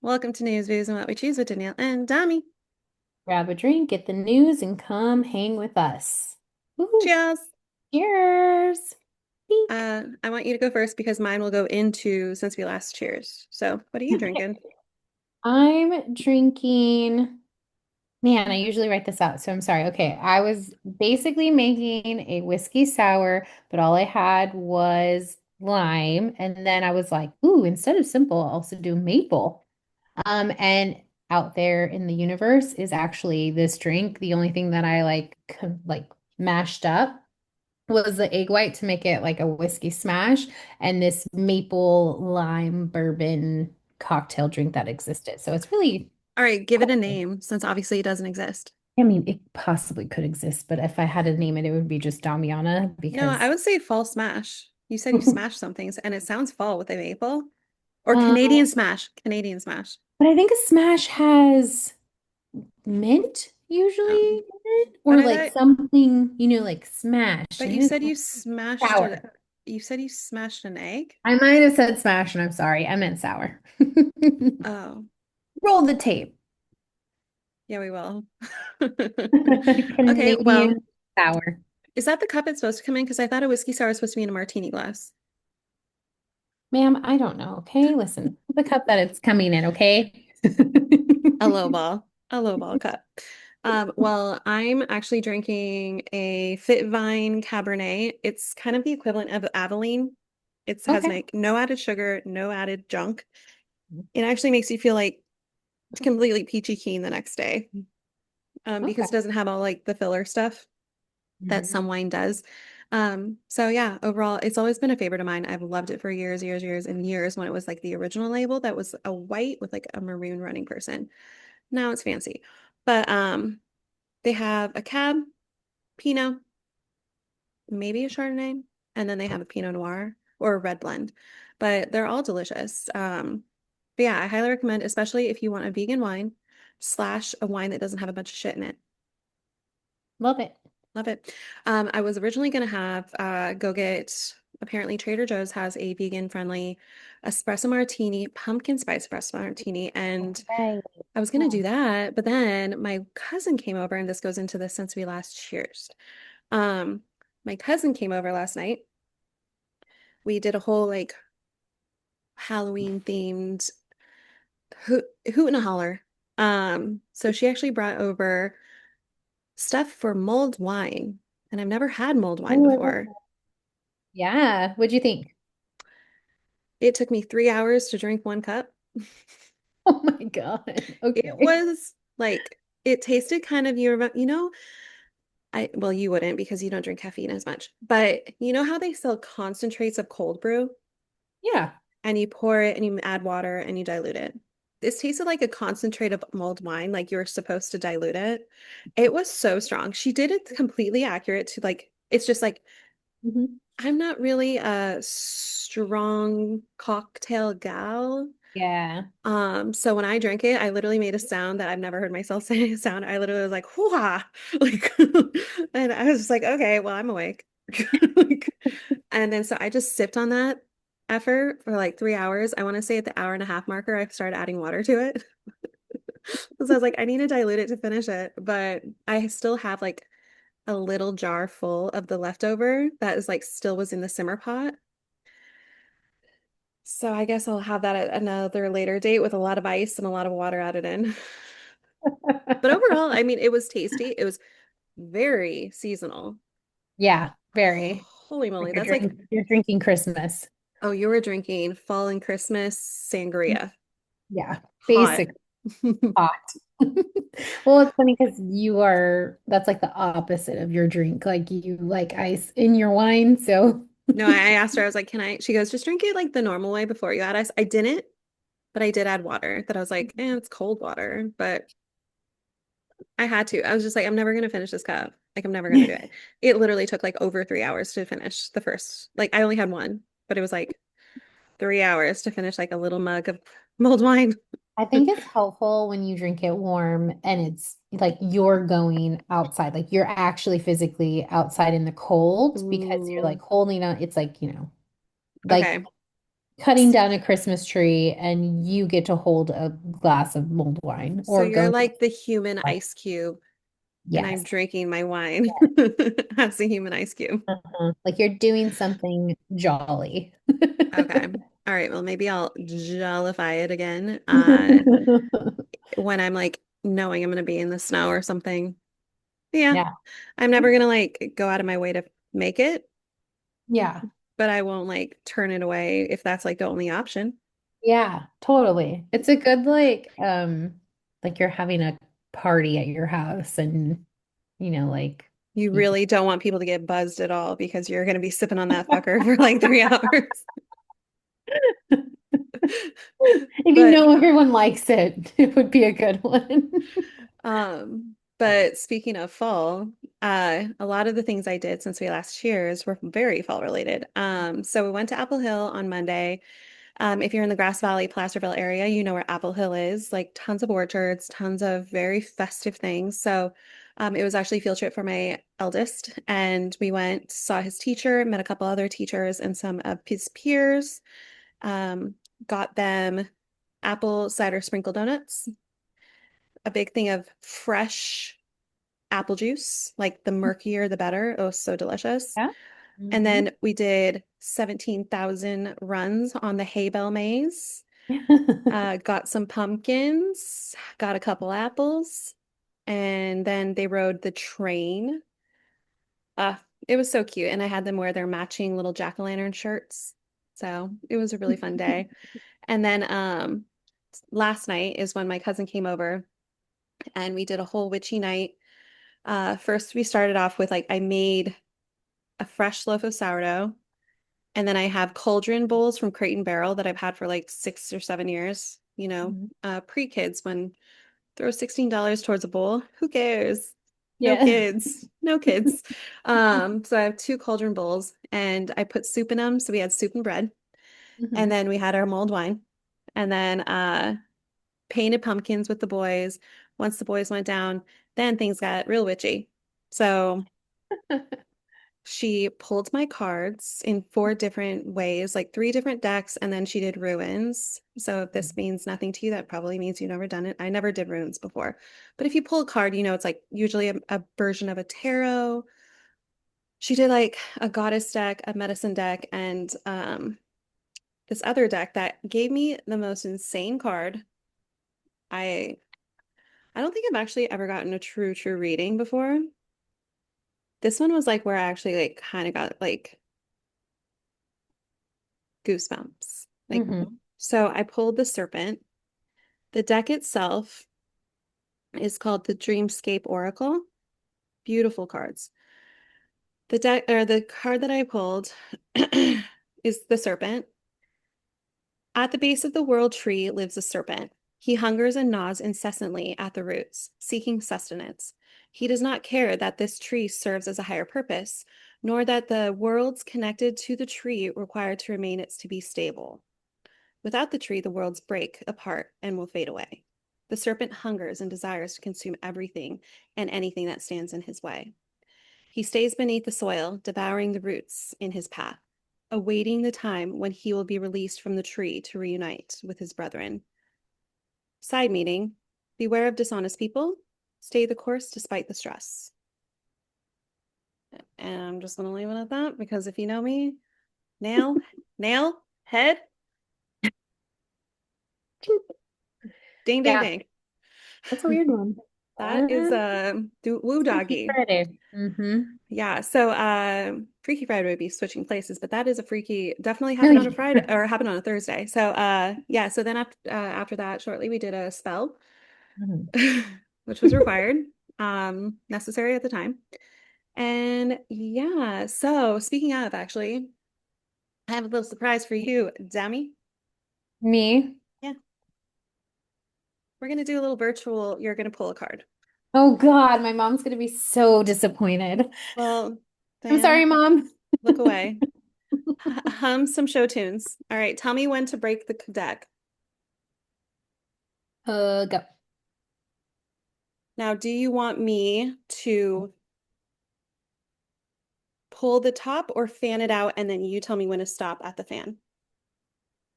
Welcome to News, Views, and What We Choose with Danielle and Dami. Grab a drink, get the news, and come hang with us. Woohoo. Cheers! Cheers. Pink. I want you to go first because mine will go into since we last cheers. So, what are you drinking? I'm drinking. Man, I usually write this out, so I'm sorry. Okay, I was basically making a whiskey sour, but all I had was lime. And then I was like, ooh, instead of simple, I'll also do maple. And out there in the universe is actually this drink. The only thing that I like mashed up was the egg white to make it like a whiskey smash and this maple lime bourbon cocktail drink that existed. So it's really All right, give it a cool. name since obviously it doesn't exist. I mean, it possibly could exist, but if I had to name it, it would be just Damiana No, I because would say fall smash. You said you smashed some things and it sounds fall with a maple. Or um, Canadian smash. Canadian smash. but I think a smash has mint usually Um, in it, but or I like thought, something, like smash. but I you think said you it's smashed it. sour. You said you smashed an egg? I might have said smash, and I'm sorry. I meant sour. Oh, Roll the tape. yeah, we will. Okay, well. Canadian sour. Is that the cup it's supposed to come in? Because I thought a whiskey sour was supposed to be in a martini glass. Ma'am, I don't know. Okay, listen. The cup that it's coming in, okay? A low ball cup. Well, I'm actually drinking a Fit Vine Cabernet. It's kind of the equivalent of Aveline. It has Okay. like no added sugar, no added junk. It actually makes you feel like completely peachy keen the next day. Okay. Because it doesn't have all like the filler stuff that Mhm. some wine does. So yeah, overall, it's always been a favorite of mine. I've loved it for years, years, years, and years when it was like the original label that was a white with like a maroon running person. Now it's fancy. But they have a cab, Pinot, maybe a Chardonnay, and then they have a Pinot Noir or a red blend. But they're all delicious. But yeah, I highly recommend, especially if you want a vegan wine slash a wine that doesn't have a bunch of shit in it. Love it. Love it. I was originally gonna have go get apparently Trader Joe's has a vegan friendly espresso martini, pumpkin spice espresso martini, and Right. I was gonna Yeah. do that, but then my cousin came over, and this goes into this since we last cheers. Um, my cousin came over last night. We did a whole like Halloween themed hoot and a holler. So she actually brought over stuff for mulled wine, and I've never had mulled wine Oh, I love before. that. Yeah. What'd you think? It took me 3 hours to drink one cup. Oh my God. It Okay. was like it tasted kind of I well you wouldn't because you don't drink caffeine as much. But you know how they sell concentrates of cold brew Yeah. and you pour it and you add water and you dilute it. This tasted like a concentrate of mulled wine, like you were supposed to dilute it. It was so strong. She did it completely accurate to like it's just like Mhm. I'm not really a strong cocktail gal. Yeah. So when I drank it, I literally made a sound that I've never heard myself say a sound. I literally was like, hoo-ha, like, and I was just like, okay, well, I'm awake. Like, and then so I just sipped on that effort for like 3 hours. I want to say at the hour and a half marker, I started adding water to it. Because I was like, I need to dilute it to finish it. But I still have like a little jar full of the leftover that is like still was in the simmer pot. So I guess I'll have that at another later date with a lot of ice and a lot of water added in. But overall, I mean, it was tasty. It was very seasonal. Yeah. Very. Holy Like moly. That's like, you're drinking Christmas. oh, you were drinking fall and Christmas sangria. Yeah. Hot. Basic hot. Well, it's funny because that's like the opposite of your drink. Like you like ice in your wine. So, No, I asked her, I was like, can I? She goes, just drink it like the normal way before you add ice. I didn't, but I did add water that I was like, it's cold water, but I had to. I was just like, I'm never gonna finish this cup. Like, I'm never gonna do it. It literally took like over 3 hours to finish the first. Like, I only had one, but it was like 3 hours to finish like a little mug of mulled wine. I think it's helpful when you drink it warm and it's like you're going outside, like you're actually physically outside in the cold because you're Ooh, like holding on. It's like, like okay. cutting down a Christmas tree and you get to hold a glass of mulled wine So or you're go to like the human ice cube, and I'm yes. drinking my wine as a human ice cube. Like you're doing something jolly. Okay. All right. Well, maybe I'll jollify it again when I'm like knowing I'm going to be in the snow or something. Yeah. Yeah. I'm never going to like go out of my way to make it, Yeah. but I won't like turn it away if that's like the only option. Yeah, totally. It's a good like you're having a party at your house and like You you really don't want people to get buzzed at all because you're going to be sipping on that fucker for like 3 hours. if you But know everyone likes it, it would be a good one. but speaking of fall, a lot of the things I did since we last cheers were very fall related. So we went to Apple Hill on Monday. If you're in the Grass Valley, Placerville area, you know where Apple Hill is, like tons of orchards, tons of very festive things. So it was actually a field trip for my eldest, and we went, saw his teacher, met a couple other teachers and some of his peers, um, got them apple cider sprinkle donuts, a big thing of fresh apple juice, like the murkier the better. Oh, so delicious. Yeah. And Hmm. then we did 17,000 runs on the hay bale maze. Got some pumpkins, got a couple apples, and then they rode the train. Uh, it was so cute. And I had them wear their matching little jack-o'-lantern shirts. So it was a really fun day. And then last night is when my cousin came over and we did a whole witchy night. First we started off with like I made a fresh loaf of sourdough, and then I have cauldron bowls from Crate and Barrel that I've had for like 6 or 7 years. Pre-kids when throw $16 towards a bowl. Who cares? No Yeah. kids. No kids. So I have two cauldron bowls and I put soup in them. So we had soup and bread. And Hmm. then we had our mulled wine. And then painted pumpkins with the boys. Once the boys went down, then things got real witchy. So she pulled my cards in 4 different ways, like 3 different decks, and then she did ruins. So if this means nothing to you, that probably means you've never done it. I never did ruins before. But if you pull a card, it's like usually a version of a tarot. She did like a goddess deck, a medicine deck, and this other deck that gave me the most insane card. I I don't think I've actually ever gotten a true reading before. This one was like where I actually like kind of got like goosebumps. Like, Hmm. so I pulled the serpent. The deck itself is called the Dreamscape Oracle. Beautiful cards. The deck or the card that I pulled is the serpent. At the base of the world tree lives a serpent. He hungers and gnaws incessantly at the roots, seeking sustenance. He does not care that this tree serves as a higher purpose, nor that the worlds connected to the tree require to remain its to be stable. Without the tree, the worlds break apart and will fade away. The serpent hungers and desires to consume everything and anything that stands in his way. He stays beneath the soil, devouring the roots in his path, awaiting the time when he will be released from the tree to reunite with his brethren. Side meaning: beware of dishonest people, stay the course despite the stress. And I'm just going to leave it at that because if you know me, nail, head, ding, ding, Yeah, ding. that's a weird one. That is woo Freaky doggy. Friday. Hmm. Yeah. So Freaky Friday would be switching places, but that is a freaky definitely Oh, happened on a Friday yeah. or happened on a Thursday. So yeah, so then after that shortly we did a spell, Mhm. which was required, necessary at the time. And yeah, so speaking of actually, I have a little surprise for you, Dami. Me? Yeah, we're gonna do a little virtual, you're gonna pull a card. Oh God, my mom's gonna be so disappointed. Well, I'm sorry, Diane, Mom. look away. Hum some show tunes. All right, tell me when to break the deck. Go. Now, do you want me to pull the top or fan it out and then you tell me when to stop at the fan?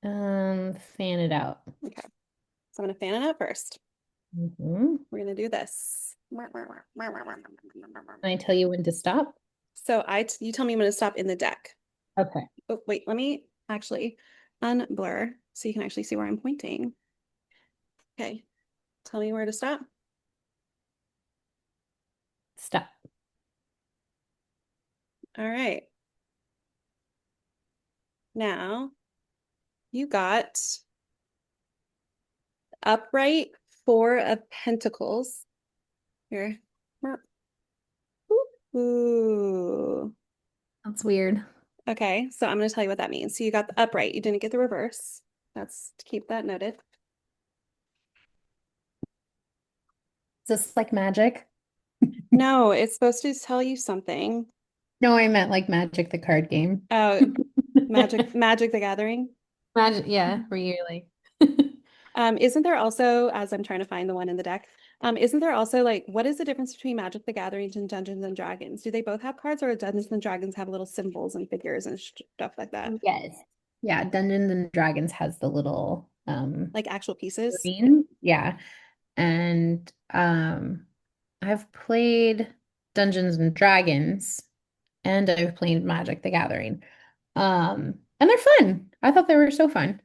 Fan it out. Okay. So I'm gonna fan it out first. Hmm. We're gonna do this. Can I tell you when to stop? So you tell me when to stop in the deck. Okay. Oh, wait, let me actually unblur so you can actually see where I'm pointing. Okay. Tell me where to stop. Stop. All right. Now you got upright four of pentacles. Here. Ooh. That's weird. Okay, so I'm going to tell you what that means. So you got the upright, you didn't get the reverse. That's to keep that noted. Is this like magic? No, it's supposed to tell you something. No, I meant like Magic the card game. Oh, Magic the Gathering. Magic, yeah, were you like Isn't there also, as I'm trying to find the one in the deck, isn't there also like what is the difference between Magic the Gathering and Dungeons and Dragons? Do they both have cards, or Dungeons and Dragons have little symbols and figures and stuff like that? Yes. Yeah, Dungeons and Dragons has the little Like actual pieces? green. Yeah. And I've played Dungeons and Dragons and I've played Magic the Gathering. And they're fun. I thought they were so fun.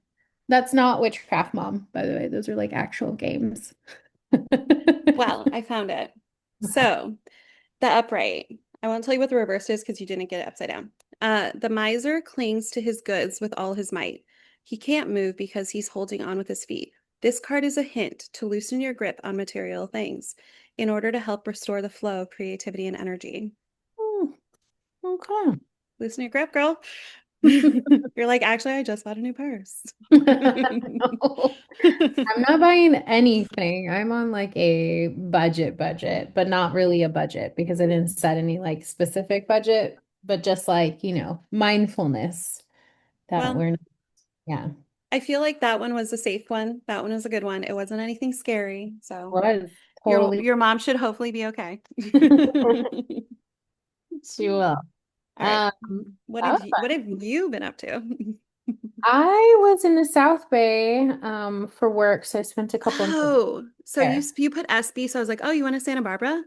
That's not Witchcraft Mom, by the way. Those are like actual games. Well, I found it. So the upright. I won't tell you what the reverse is because you didn't get it upside down. The miser clings to his goods with all his might. He can't move because he's holding on with his feet. This card is a hint to loosen your grip on material things in order to help restore the flow of creativity and energy. Oh, okay. Loosen your grip, girl. You're like, actually, I just bought a new purse. No. I'm not buying anything. I'm on like a budget, but not really a budget because I didn't set any like specific budget, but just like, mindfulness that Well, yeah, I feel like that one was a safe one. That one was a good one. It wasn't anything scary. So was your totally. your mom should hopefully be okay. She will. All right. That was What fun. have you been up to? I was in the South Bay for work, so I spent a couple of nights Oh, so there. you put SB, so I was like, oh, you went to Santa Barbara?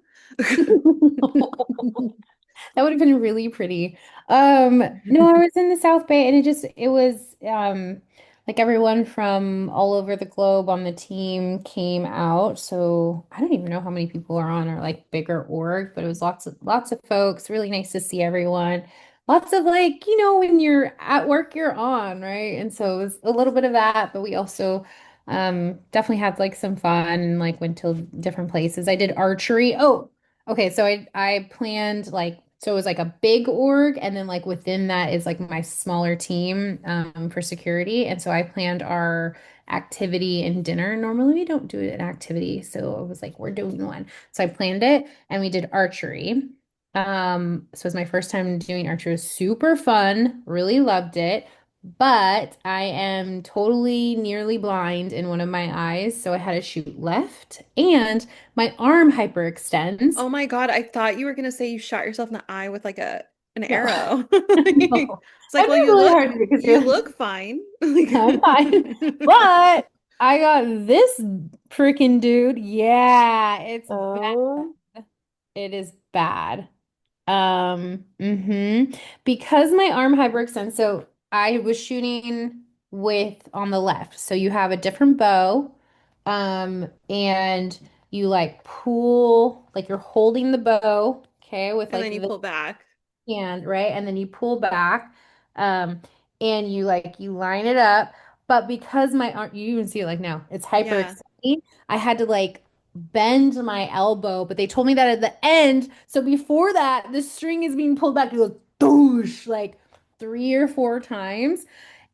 That would have been really pretty. No, I was in the South Bay and it was like everyone from all over the globe on the team came out. So I don't even know how many people are on our like bigger org, but it was lots of folks. Really nice to see everyone. Lots of like, when you're at work, you're on, right? And so it was a little bit of that, but we also definitely had like some fun and like went to different places. I did archery. Oh, okay, so I planned like so it was like a big org and then like within that is like my smaller team for security. And so I planned our activity and dinner. Normally we don't do an activity, so it was like we're doing one. So I planned it and we did archery. So it was my first time doing archery. It was super fun, really loved it. But I am totally nearly blind in one of my eyes, so I had to shoot left, and my arm hyperextends. Oh my God, I thought you were gonna say you shot yourself in the eye with like an No, arrow. no. It's like, I well, tried really hard because you you're like, look fine. Like, I'm fine. But I got this freaking dude. Yeah, it's bad. oh, It is bad. Because my arm hyperextends, so I was shooting with on the left. So you have a different bow, and you like pull, like you're holding the bow, okay, with and like then you the pull back. hand, right? And then you pull back, um, and you line it up. But because my arm, you even see it like now, it's Yeah. hyperextending. I had to like bend my elbow, but they told me that at the end. So before that, the string is being pulled back. It goes doosh like 3 or 4 times.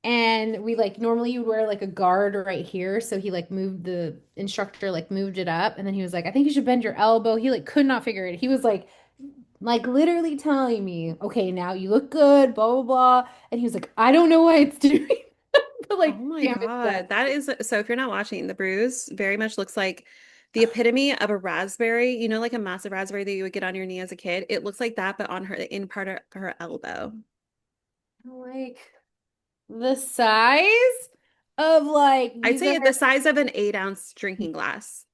And we like normally you would wear like a guard right here. So he like moved the instructor like moved it up. And then he was like, I think you should bend your elbow. He like could not figure it. He was like literally telling me, okay, now you look good, blah blah blah. And he was like, I don't know why it's doing, but Oh like, my damn it, does. God. That is so if you're not watching, the bruise very much looks like the epitome of a raspberry, like a massive raspberry that you would get on your knee as a kid. It looks like that, but on her in part of her elbow. Like the size. of like I'd these say are the size of an 8-ounce drinking glass,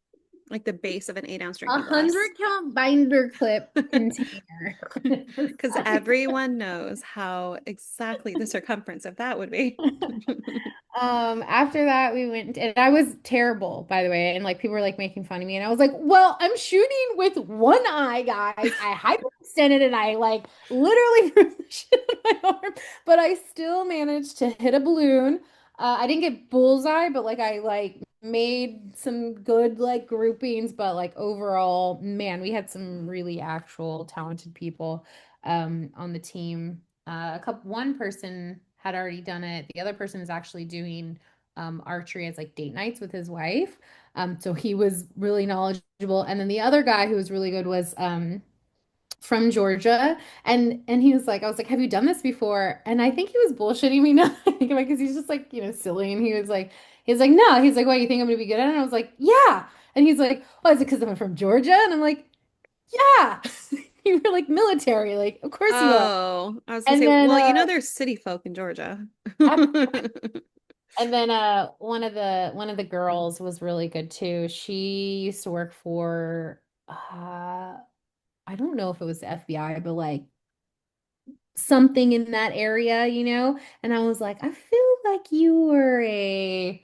like the base of an 8-ounce a drinking glass. 100 count binder clip container. It's Because like everyone knows how exactly the circumference of that would be. After that we went and I was terrible, by the way, and like people were like making fun of me and I was like, well, I'm shooting with one eye, guys. I hyperextended and I like literally bruised the shit on my arm, but I still managed to hit a balloon. I didn't get bullseye, but like I like made some good like groupings, but like overall, man, we had some really actual talented people on the team. One person had already done it. The other person is actually doing archery as like date nights with his wife. So he was really knowledgeable. And then the other guy who was really good was from Georgia. And he was like, I was like, have you done this before? And I think he was bullshitting me now. I think about because he's just like, silly. And he's like, no. He's like, what, you think I'm gonna be good at it? And I was like, yeah. And he's like, oh, is it because I'm from Georgia? And I'm like, yeah. You were like military, like, of course you are. Oh, I was gonna And say, then well, there's city folk in Georgia. And then one of the girls was really good too. She used to work for I don't know if it was the FBI, but like something in that area, you know? And I was like, I feel like you were a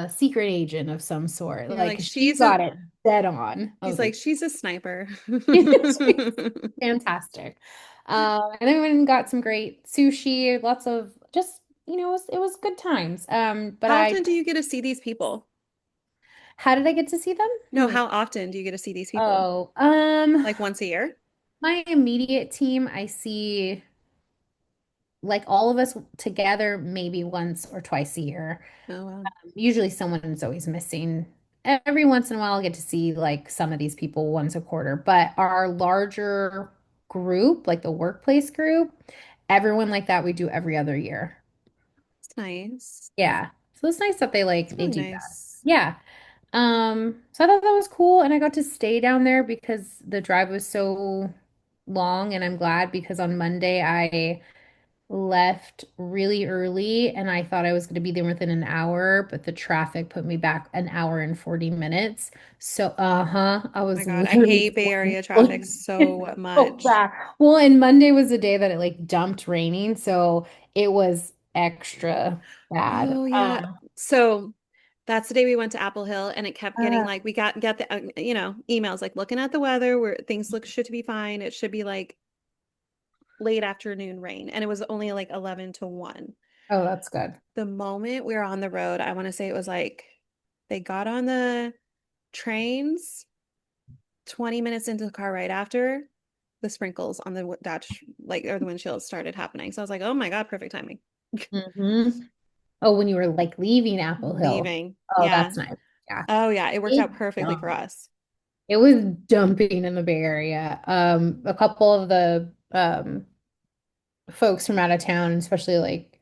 secret agent of some sort. You're Like like, she got it dead on. I he's was like, like, she's a sniper. she's fantastic. And then we went and got some great sushi, lots of just, it was good times. But How often do you get to see these people? how did I get to see them? What do No, you mean? how often do you get to see these people? Oh, Like once a year? my immediate team, I see like all of us together maybe once or twice a year. Oh, wow. Usually someone's always missing. Every once in a while, I'll get to see like some of these people once a quarter, but our larger group, like the workplace group, everyone like that we do every other year. It's nice. Yeah. So it's nice that they It's like they really do that. nice. Yeah. So I thought that was cool and I got to stay down there because the drive was so long and I'm glad because on Monday I left really early and I thought I was going to be there within an hour, but the traffic put me back an hour and 40 minutes. So, I Oh my was God, I literally hate Bay Area traffic so so much. bad. Well, and Monday was the day that it like dumped raining, so it was extra bad. Oh yeah. So that's the day we went to Apple Hill and it kept getting Uh, like we got the emails like looking at the weather where things look should to be fine. It should be like late afternoon rain and it was only like 11 to 1. oh, that's good. The moment we were on the road, I want to say it was like they got on the trains 20 minutes into the car right after the sprinkles on the dash like or the windshield started happening. So I was like, "Oh my God, perfect timing." Oh, when you were like leaving Apple Hill. Leaving. Oh, Yeah. that's nice. Yeah. Oh yeah, it worked It out perfectly for dumped. us. It was dumping in the Bay Area. A couple of the folks from out of town, especially like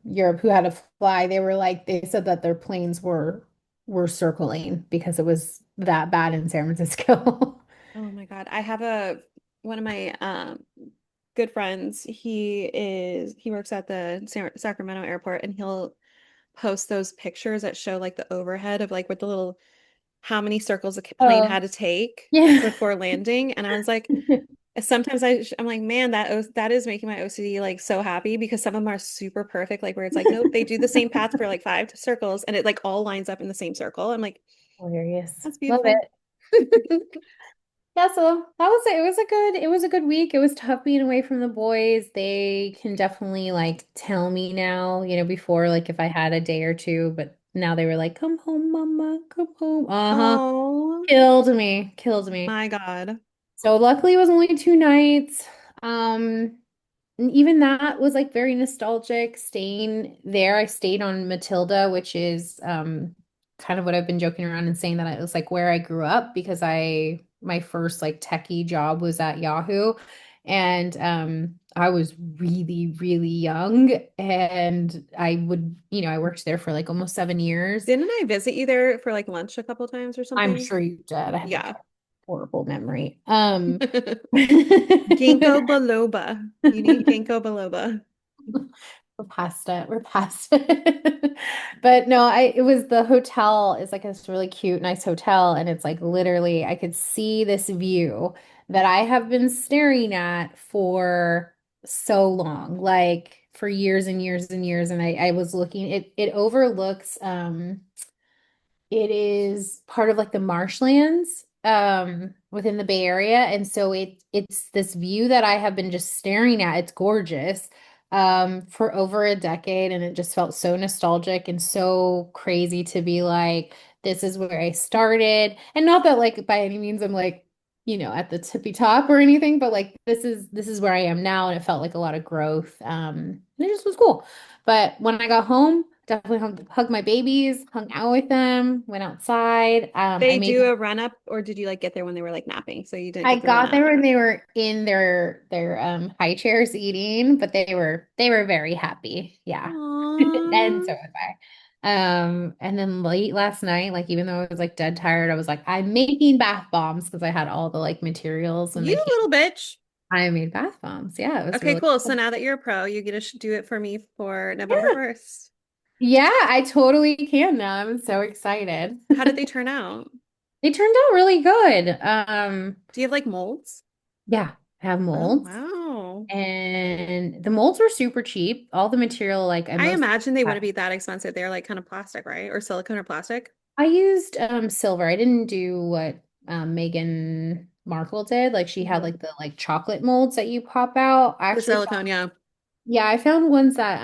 Europe who had to fly, they said that their planes were circling because it was that bad in San Francisco. Oh my God. I have a one of my good friends. He works at the Sacramento airport and he'll post those pictures that show like the overhead of like with the little how many circles a plane Oh, had to take yeah. before landing. And I was like, sometimes I'm like, man, that is making my OCD like so happy because some of them are super perfect, like where it's like, nope, they do the same path for like 5 circles and it like all lines up in the same circle. I'm like, Hilarious. that's Love beautiful. it. Yeah, so that was it. It was a good week. It was tough being away from the boys. They can definitely like tell me now, before like if I had a day or two, but now they were like, "Come home, mama, come home." Uh-huh. Oh Killed me. Killed me. my God. So luckily it was only 2 nights. And even that was like very nostalgic staying there. I stayed on Matilda, which is kind of what I've been joking around and saying that it was like where I grew up because my first like techie job was at Yahoo. And I was really, really young and I worked there for like almost 7 years. Didn't I visit you there for like lunch a couple times or I'm something? sure you did. I have like Yeah. a horrible memory. Ginkgo biloba. You need ginkgo biloba. We're past it. We're past it. But no, it was the hotel is like this really cute, nice hotel. And it's like literally, I could see this view that I have been staring at for so long, like for years and years and years. And I was looking, it overlooks, it is part of like the marshlands within the Bay Area. And so it's this view that I have been just staring at. It's gorgeous for over a decade, and it just felt so nostalgic and so crazy to be like, this is where I started. And not that like by any means I'm like, at the tippy top or anything, but like this is where I am now, and it felt like a lot of growth. And it just was cool. But when I got home, definitely hugged my babies, hung out with them, went outside. They do a run up, or did you like get there when they were like napping? So you didn't I get the run got up. there when they were in their high chairs eating, but they were very happy. Yeah. And Aww. so was I. And then late last night, like even though I was like dead tired, I was like, I'm making bath bombs because I had all the like materials when they You came. little bitch. I made bath bombs. Yeah, it was Okay, really cool. So cool. now that you're a pro, you get to do it for me for November Yeah. 1st. Yeah, I totally can now. I'm so excited. How did they turn out? They turned out really good. Do you have like molds? Yeah, I have Oh, molds. wow. And the molds were super cheap. All the material, like I I mostly imagine they wouldn't be that expensive. They're like kind of plastic, right? Or silicone or plastic. I used silver. I didn't do what Meghan Markle did. Like she had Mhm. like the like chocolate molds that you pop out. I The actually found, silicone, yeah. yeah, I found ones that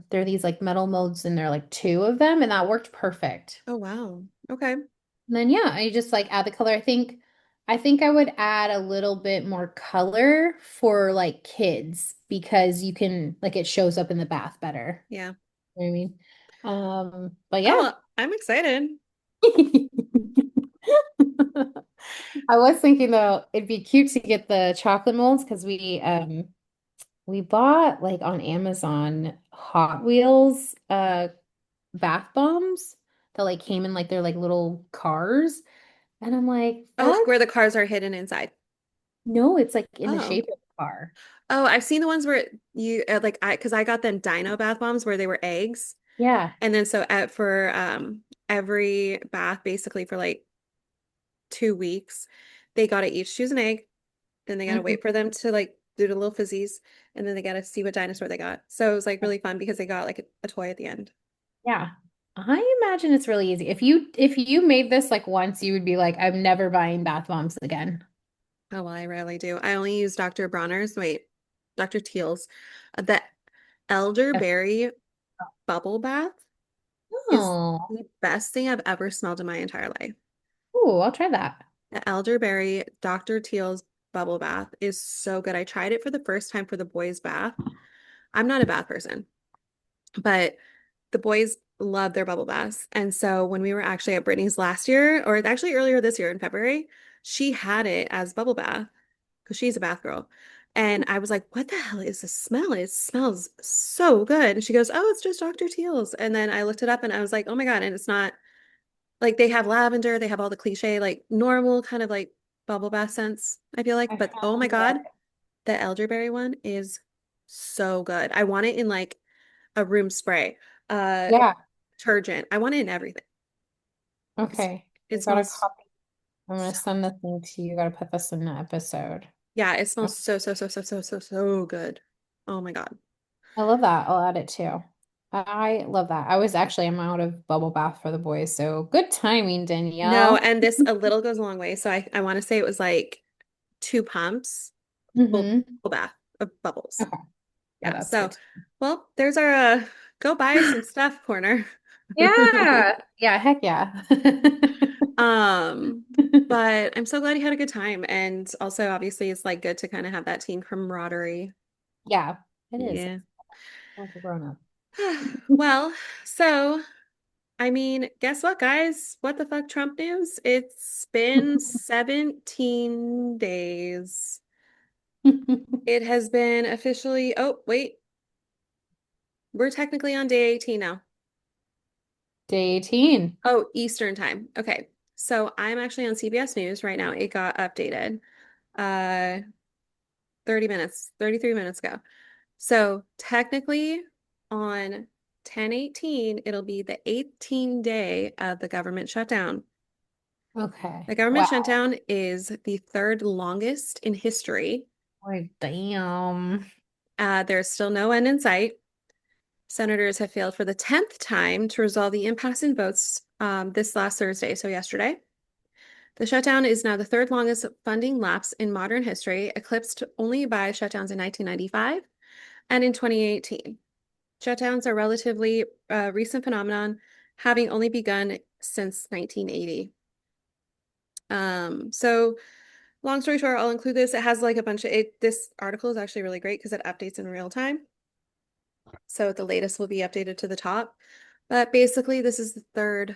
they're these like metal molds and they're like two of them, and that worked perfect. Oh, wow. Okay. And then yeah, I just like add the color. I think I would add a little bit more color for like kids because you can like it shows up in the bath better. Yeah. You know what I mean? But Oh, yeah. well, I'm excited. I was thinking though it'd be cute to get the chocolate molds because we bought like on Amazon Hot Wheels bath bombs that like came in like they're like little cars. And I'm like, Oh, like that's where the cars are hidden inside. no, it's like in the Oh. shape of a car. Oh, I've seen the ones where you like because I got them dino bath bombs where they were eggs. Yeah. And then so for every bath basically for like 2 weeks, they gotta each choose an egg, then they gotta Mhm. wait for them to like do the little fizzies, and then they gotta see what dinosaur they got. So it was like really fun because they got like a toy at the end. Yeah. I imagine it's really easy. If you made this like once, you would be like, I'm never buying bath bombs again. Oh well, I rarely do. I only use Dr. Bronner's, wait, Dr. Teal's. The elderberry bubble bath is Oh, the best thing I've ever smelled in my entire life. oh, I'll try that. The elderberry Dr. Teal's bubble bath is so good. I tried it for the first time for the boys' bath. I'm not a bath person, but the boys love their bubble baths. And so when we were actually at Brittany's last year, or actually earlier this year in February, she had it as bubble bath because she's a bath girl. And I was like, what the hell is this smell? It smells so good. And she goes, oh, it's just Dr. Teal's. And then I looked it up and I was like, oh my God. And it's not like they have lavender, they have all the cliche, like normal kind of like bubble bath scents, I feel like. I But oh my found God, that. the elderberry one is so good. I want it in like a room spray, uh, Yeah. detergent. I want it in everything. Okay. It You got a smells copy. I'm gonna so, send this link to you. You gotta put this in the episode. yeah, it I smells so, so, so, so, so, so, so good. Oh my God. love that. I'll add it too. I love that. I'm out of bubble bath for the boys, so good timing, No, Danielle. and this a little goes a long way. So I want to say it was like 2 pumps Mm-hmm. full bath of bubbles. Okay. Oh, Yeah. that's So, good. well, there's our go buy some stuff corner. Yeah. Yeah, heck yeah. Um, but I'm so glad you had a good time. And also, obviously, it's like good to kind of have that team camaraderie. Yeah, it is. Yeah. Like a grown up. Well, so I mean, guess what, guys? What the fuck, Trump news? It's been 17 days. It has been officially, oh, wait, we're technically on day 18 now. Day 18. Oh, Eastern time. Okay. So I'm actually on CBS News right now. It got updated 30 minutes, 33 minutes ago. So technically, on 10/18, it'll be the 18th day of the government shutdown. Okay. The government Wow. shutdown is the third longest in history. Oh, damn. There's still no end in sight. Senators have failed for the 10th time to resolve the impasse in votes this last Thursday, so yesterday. The shutdown is now the third longest funding lapse in modern history, eclipsed only by shutdowns in 1995 and in 2018. Shutdowns are relatively recent phenomenon, having only begun since 1980. So long story short, I'll include this. It has like a bunch of it. This article is actually really great because it updates in real time. So the latest will be updated to the top. But basically, this is the third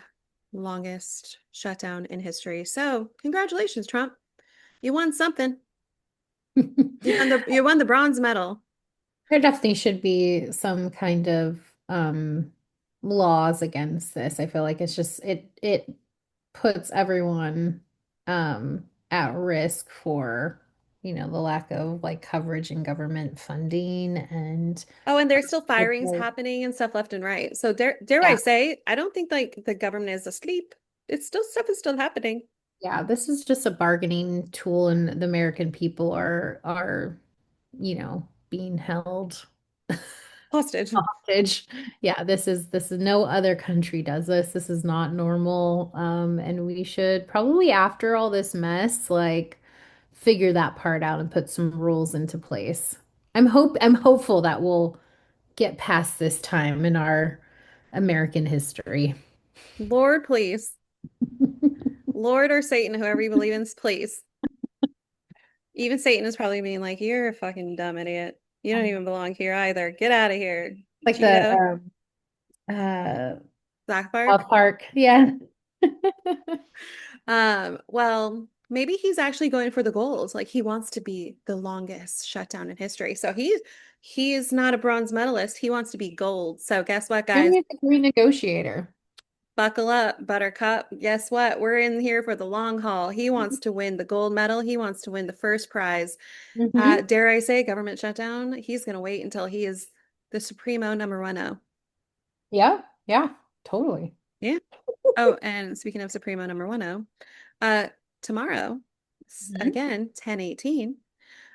longest shutdown in history. So congratulations, Trump. You won something. You won the bronze medal. There definitely should be some kind of laws against this. I feel like it's just it puts everyone at risk for, the lack of like coverage and government funding and Oh, and there's still it's firings like, happening and stuff left and right. So dare I yeah, say, I don't think like the government is asleep. It's still stuff is still happening. yeah, this is just a bargaining tool and the American people are, being held Hostage. hostage. Yeah, this is no other country does this. This is not normal. And we should probably after all this mess, like figure that part out and put some rules into place. I'm hopeful that we'll get past this time in our American history. Lord, please. Lord or Satan, whoever you believe in, please. Even Satan is probably being like, you're a fucking dumb idiot. You don't even belong here either. Get out of here, Like the Cheeto. uh Zach Bark. South Park. Yeah. Well, maybe he's actually going for the gold. Like he wants to be the longest shutdown in history. So he is not a bronze medalist. He wants to be gold. So guess what, Maybe guys? it's a great negotiator. Buckle up, Buttercup. Guess what? We're in here for the long haul. He wants to win the gold medal. He wants to win the first prize. Hmm. Dare I say, government shutdown? He's going to wait until he is the supremo number one. Oh, Yeah, yeah, totally. yeah. Oh, and speaking of supremo number one, oh, uh, tomorrow, Mhm. again, 10/18,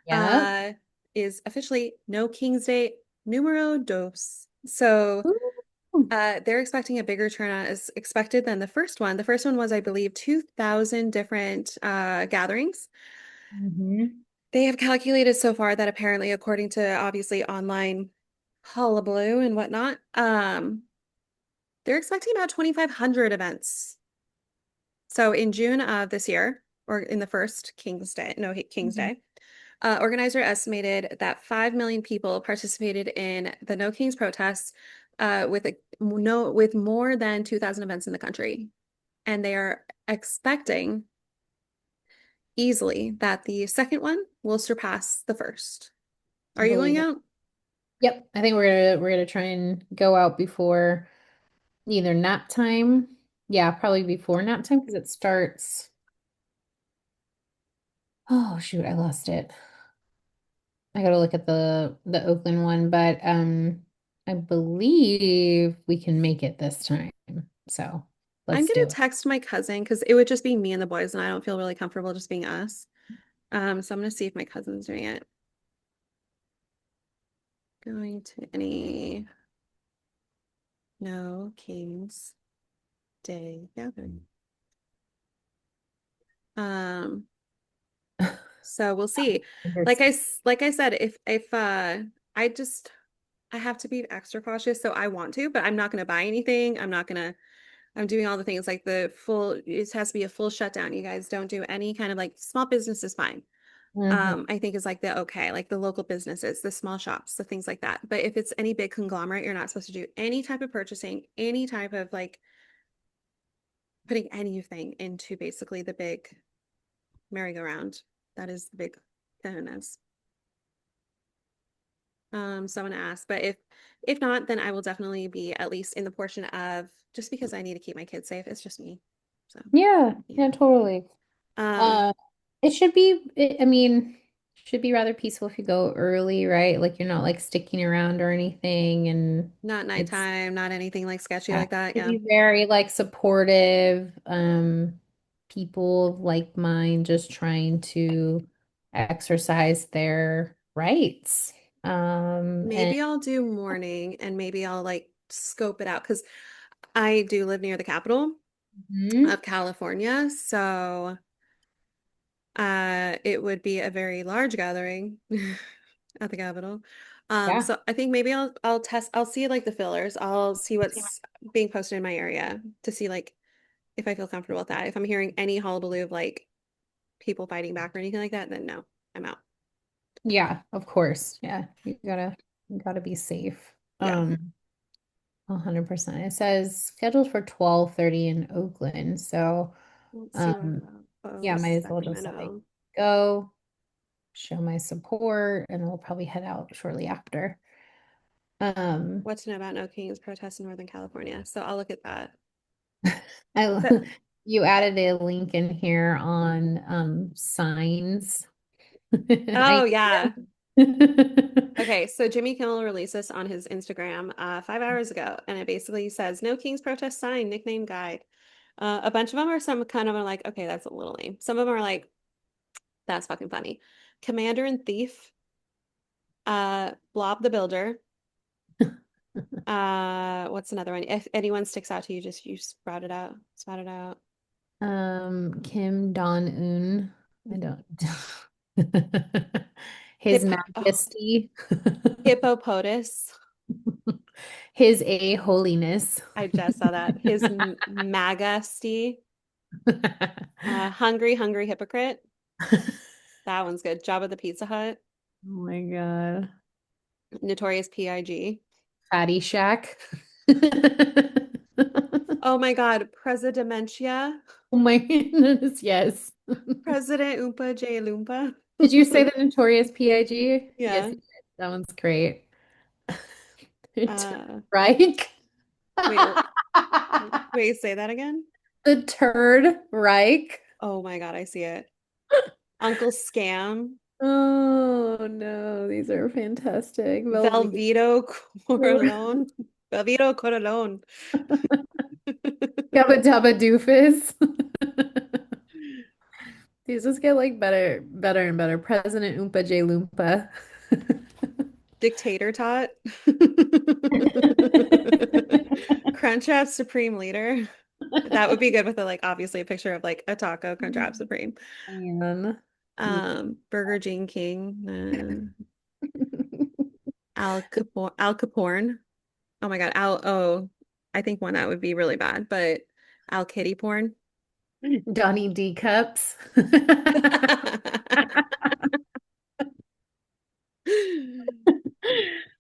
Yeah. uh, is officially No King's Day numero dos. So Ooh. they're expecting a bigger turnout as expected than the first one. The first one was, I believe, 2,000 different gatherings. Hmm. They have calculated so far that apparently, according to obviously online hullabaloo and whatnot, they're expecting about 2,500 events. So in June of this year, or in the first King's Day, no, King's Hmm. Day, organizer estimated that 5 million people participated in the No Kings protests with no with more than 2,000 events in the country. And they are expecting easily that the second one will surpass the first. I Are you going believe it. out? Yep. I think we're gonna try and go out before either nap time. Yeah, probably before nap time because it starts. Oh shoot, I lost it. I gotta look at the Oakland one, but I believe we can make it this time. So I'm let's gonna do it. text my cousin because it would just be me and the boys, and I don't feel really comfortable just being us. So I'm gonna see if my cousin's doing it. Going to any No King's Day gathering. Um, so we'll see. Like I said, if I just I have to be extra cautious, so I want to, but I'm not gonna buy anything. I'm doing all the things like it has to be a full shutdown. You guys don't do any kind of like small business is fine. Mhm. I think is like the okay, like the local businesses, the small shops, the things like that. But if it's any big conglomerate, you're not supposed to do any type of purchasing, any type of like putting anything into basically the big merry-go-round. That is the big kahunas. So I'm gonna ask, but if not, then I will definitely be at least in the portion of just because I need to keep my kids safe. It's just me. So Yeah, yeah. yeah, totally. Um, Uh, it should be, I mean, should be rather peaceful if you go early, right? Like you're not like sticking around or anything, and Not it's nighttime, not anything like sketchy yeah, like that. to Yeah. be very like supportive, people of like mind just trying to exercise their rights. And Maybe I'll do morning and maybe I'll like scope it out because I do live near the capital Mhm. of California. So it would be a very large gathering at the Capitol. Yeah. So I think maybe I'll test, I'll see like the fillers. I'll see what's being posted in my area to see like if I feel comfortable with that. If I'm hearing any hullabaloo of like people fighting back or anything like that, then no, I'm out. Yeah, of course. Yeah. You gotta be safe. Yeah. 100%. It says scheduled for 12:30 in Oakland. So, Let's see what um, about yeah, might as well just like Sacramento. go show my support and we'll probably head out shortly after. Um, What to know about No Kings protests in Northern California. So I'll look at that. I But you added a link in here on signs. oh I yeah. Okay, so Jimmy Kimmel released this on his Instagram 5 hours ago, and it basically says "No Kings Protest Sign, nickname guide." A bunch of them are some kind of are like, okay, that's a little lame. Some of them are like, that's fucking funny. Commander and Thief, Blob the Builder. What's another one? If anyone sticks out to you, just you sprout it out, spout it out. Kim Jong-un. I don't His Hip, oh, Majesty. Hippopotamus. His A Holiness. I just saw that. His Majesty. Hungry, hungry hypocrite. That one's good. Job of the Pizza Hut. Oh my God. Notorious Pig. Fatty Shack. Oh my God, Presidementia. Oh my goodness, yes. President Oompa J Loompa. Did you say the Notorious Pig? Yes, Yeah. you did. That one's great. Uh, Reich. wait, wait, say that again. The Turd Reich. Oh my God, I see it. Uncle Scam. Oh no, these are fantastic. Velveeta. Velveto Corleone. Velveto Corleone. Yabba Dabba Doofus. These just get like better and better. President Oompa J Loompa. Dictator Tot. Crunchwrap Supreme Leader. That would be good with a like obviously a picture of like a taco Crunchwrap Supreme. Man. Burger King. Al Caporn. Oh my God, I think one that would be really bad, but Al Kitty porn. Donnie D cups.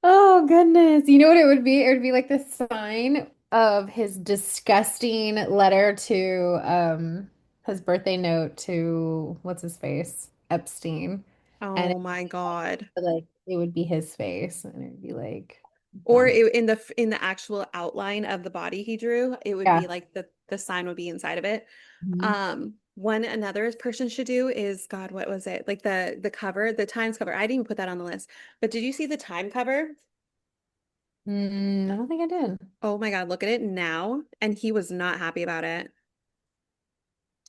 Oh goodness. You know what it would be? It would be like the sign of his disgusting letter to his birthday note to what's his face? Epstein. And Oh my God. like it would be his face and it would be like Or Donnie. in the actual outline of the body he drew, it would be Yeah. like the sign would be inside of it. Mhm. One another person should do is God, what was it? Like the cover, the Times cover. I didn't even put that on the list. But did you see the Time cover? I don't think I did. Oh my God, look at it now. And he was not happy about it.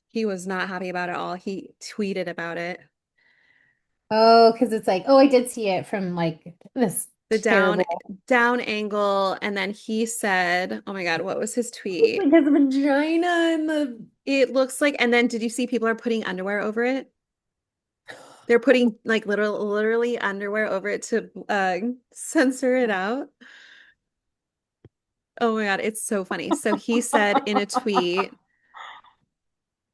He was not happy about it all. He tweeted about it. Oh, because it's like, oh, I did see it from like this The terrible. down angle. And then he said, oh my God, what was his It's tweet? like his vagina and the It looks like, and then did you see people are putting underwear over it? They're putting like literally underwear over it to censor it out. Oh my God, it's so funny. So he said in a tweet,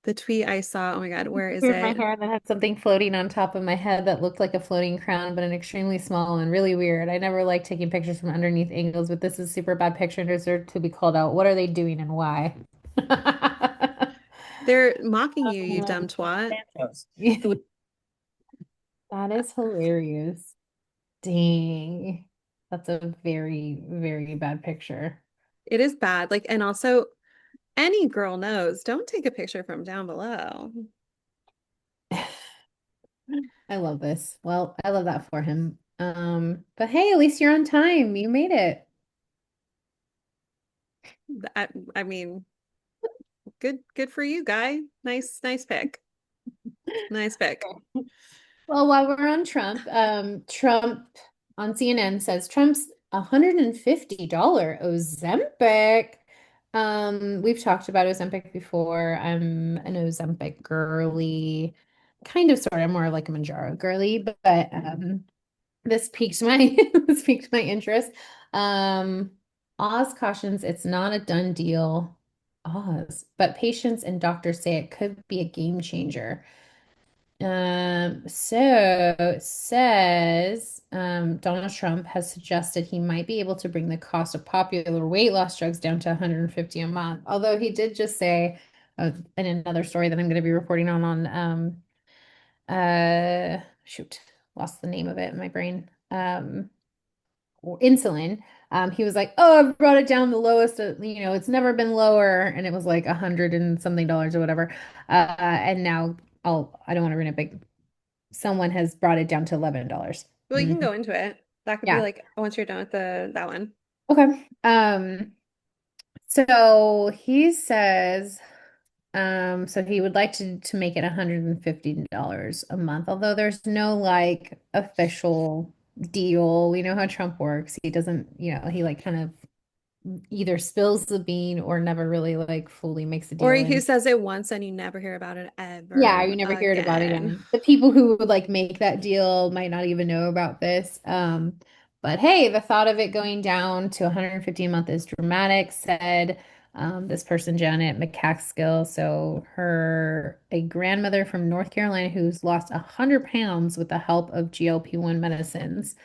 the tweet I saw, oh my God, where is in my it? hair and then had something floating on top of my head that looked like a floating crown, but an extremely small and really weird. I never like taking pictures from underneath angles, but this is super bad picture and deserve to be called out. What are they doing and why? They're mocking you, you dumb twat. Santos. That is hilarious. Dang. That's a very, very bad picture. It is bad. Like, and also any girl knows, don't take a picture from down below. I love this. Well, I love that for him. But hey, at least you're on time. You made it. I mean, good for you, guy. Nice pick. Nice pick. Well, while we're on Trump, Trump on CNN says Trump's $150 Ozempic. We've talked about Ozempic before. I'm an Ozempic girly, kind of sort of more like a Manjaro girly, but this piqued my this piqued my interest. Um, Oz cautions it's not a done deal. Oz, but patients and doctors say it could be a game changer. So it says Donald Trump has suggested he might be able to bring the cost of popular weight loss drugs down to 150 a month. Although he did just say in another story that I'm going to be reporting shoot, lost the name of it in my brain. Or insulin. He was like, "Oh, I've brought it down the lowest. It's never been lower," and it was like 100 and something dollars or whatever. And now I don't want to ruin it, but someone has brought it down to $11. Well, you can Mhm. go into it. That could be Yeah. like once you're done with the that one. Okay. So he says, so he would like to make it $150 a month, although there's no like official deal. We know how Trump works. He doesn't, he like kind of either spills the bean or never really like fully makes a Or deal. he And says it once and you never hear about it yeah, ever you never hear it about it again. again. The people who would like make that deal might not even know about this. But hey, the thought of it going down to 150 a month is dramatic, said this person, Janet McCaskill. So a grandmother from North Carolina who's lost 100 pounds with the help of GLP-1 medicines.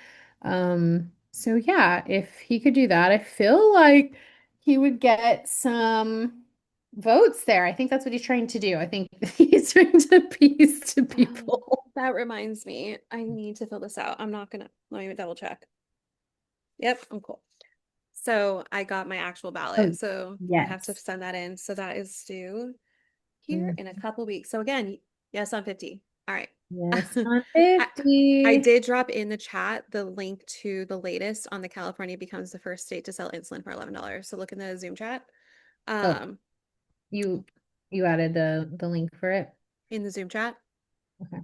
So yeah, if he could do that, I feel like he would get some votes there. I think that's what he's trying to do. I think he's trying to appease to people. That reminds me, I need to fill this out. I'm not gonna, let me double check. Yep, I'm cool. So I got my actual ballot. Oh, So I have to yes. send that in. So that is due here Mm, in a couple weeks. So again, yes, I'm 50. All right. yes, on I, I 50. did drop in the chat the link to the latest on the California becomes the first state to sell insulin for $11. So look in the Zoom chat. Oh, Um, you you added the link for it. in the Zoom chat. Okay.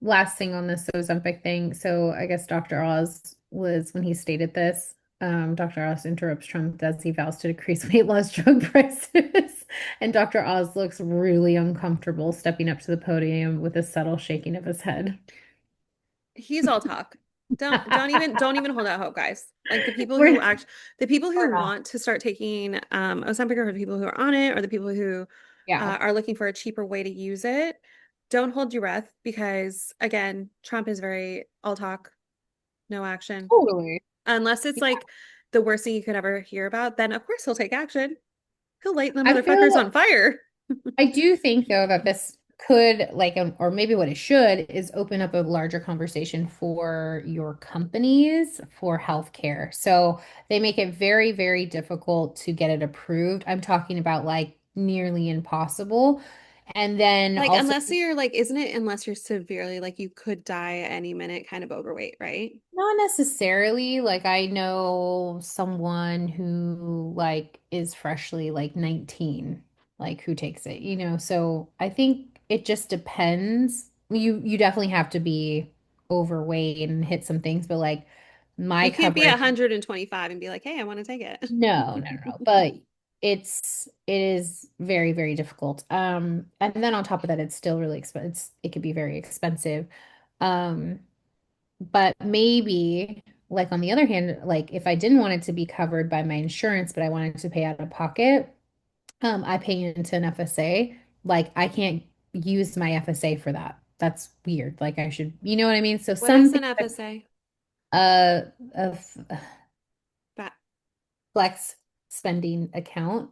Last thing on this Ozempic thing. So I guess Dr. Oz was when he stated this. Dr. Oz interrupts Trump as he vows to decrease weight loss drug prices. And Dr. Oz looks really uncomfortable stepping up to the podium with a subtle shaking of his head. He's all talk. Don't even hold out hope, guys. Like We're the people who we're not. want to start taking Ozempic, or the people who are on it, or the people who Yeah, are looking for a cheaper way to use it, don't hold your breath because again, Trump is very all talk, no action. totally. Unless it's like the worst thing you could ever hear about, then of course he'll take action. He'll light the I motherfuckers feel on fire. I do think though that this could like or maybe what it should is open up a larger conversation for your companies for healthcare. So they make it very, very difficult to get it approved. I'm talking about like nearly impossible. And then Like also unless you're like, isn't it unless you're severely like you could die at any minute kind of overweight, right? not necessarily. Like I know someone who like is freshly like 19, like who takes it, So I think it just depends. You definitely have to be overweight and hit some things, but like my You can't be at coverage, 125 and be like, hey, I want to take it. no, no, no, no. But it is very, very difficult. And then on top of that, it's still really expensive. It could be very expensive. Um, but maybe, like on the other hand, like if I didn't want it to be covered by my insurance, but I wanted to pay out of pocket, I pay into an FSA. Like I can't use my FSA for that. That's weird. Like I should, you know what I mean? So What some is things, an FSA? uh, of That flex spending account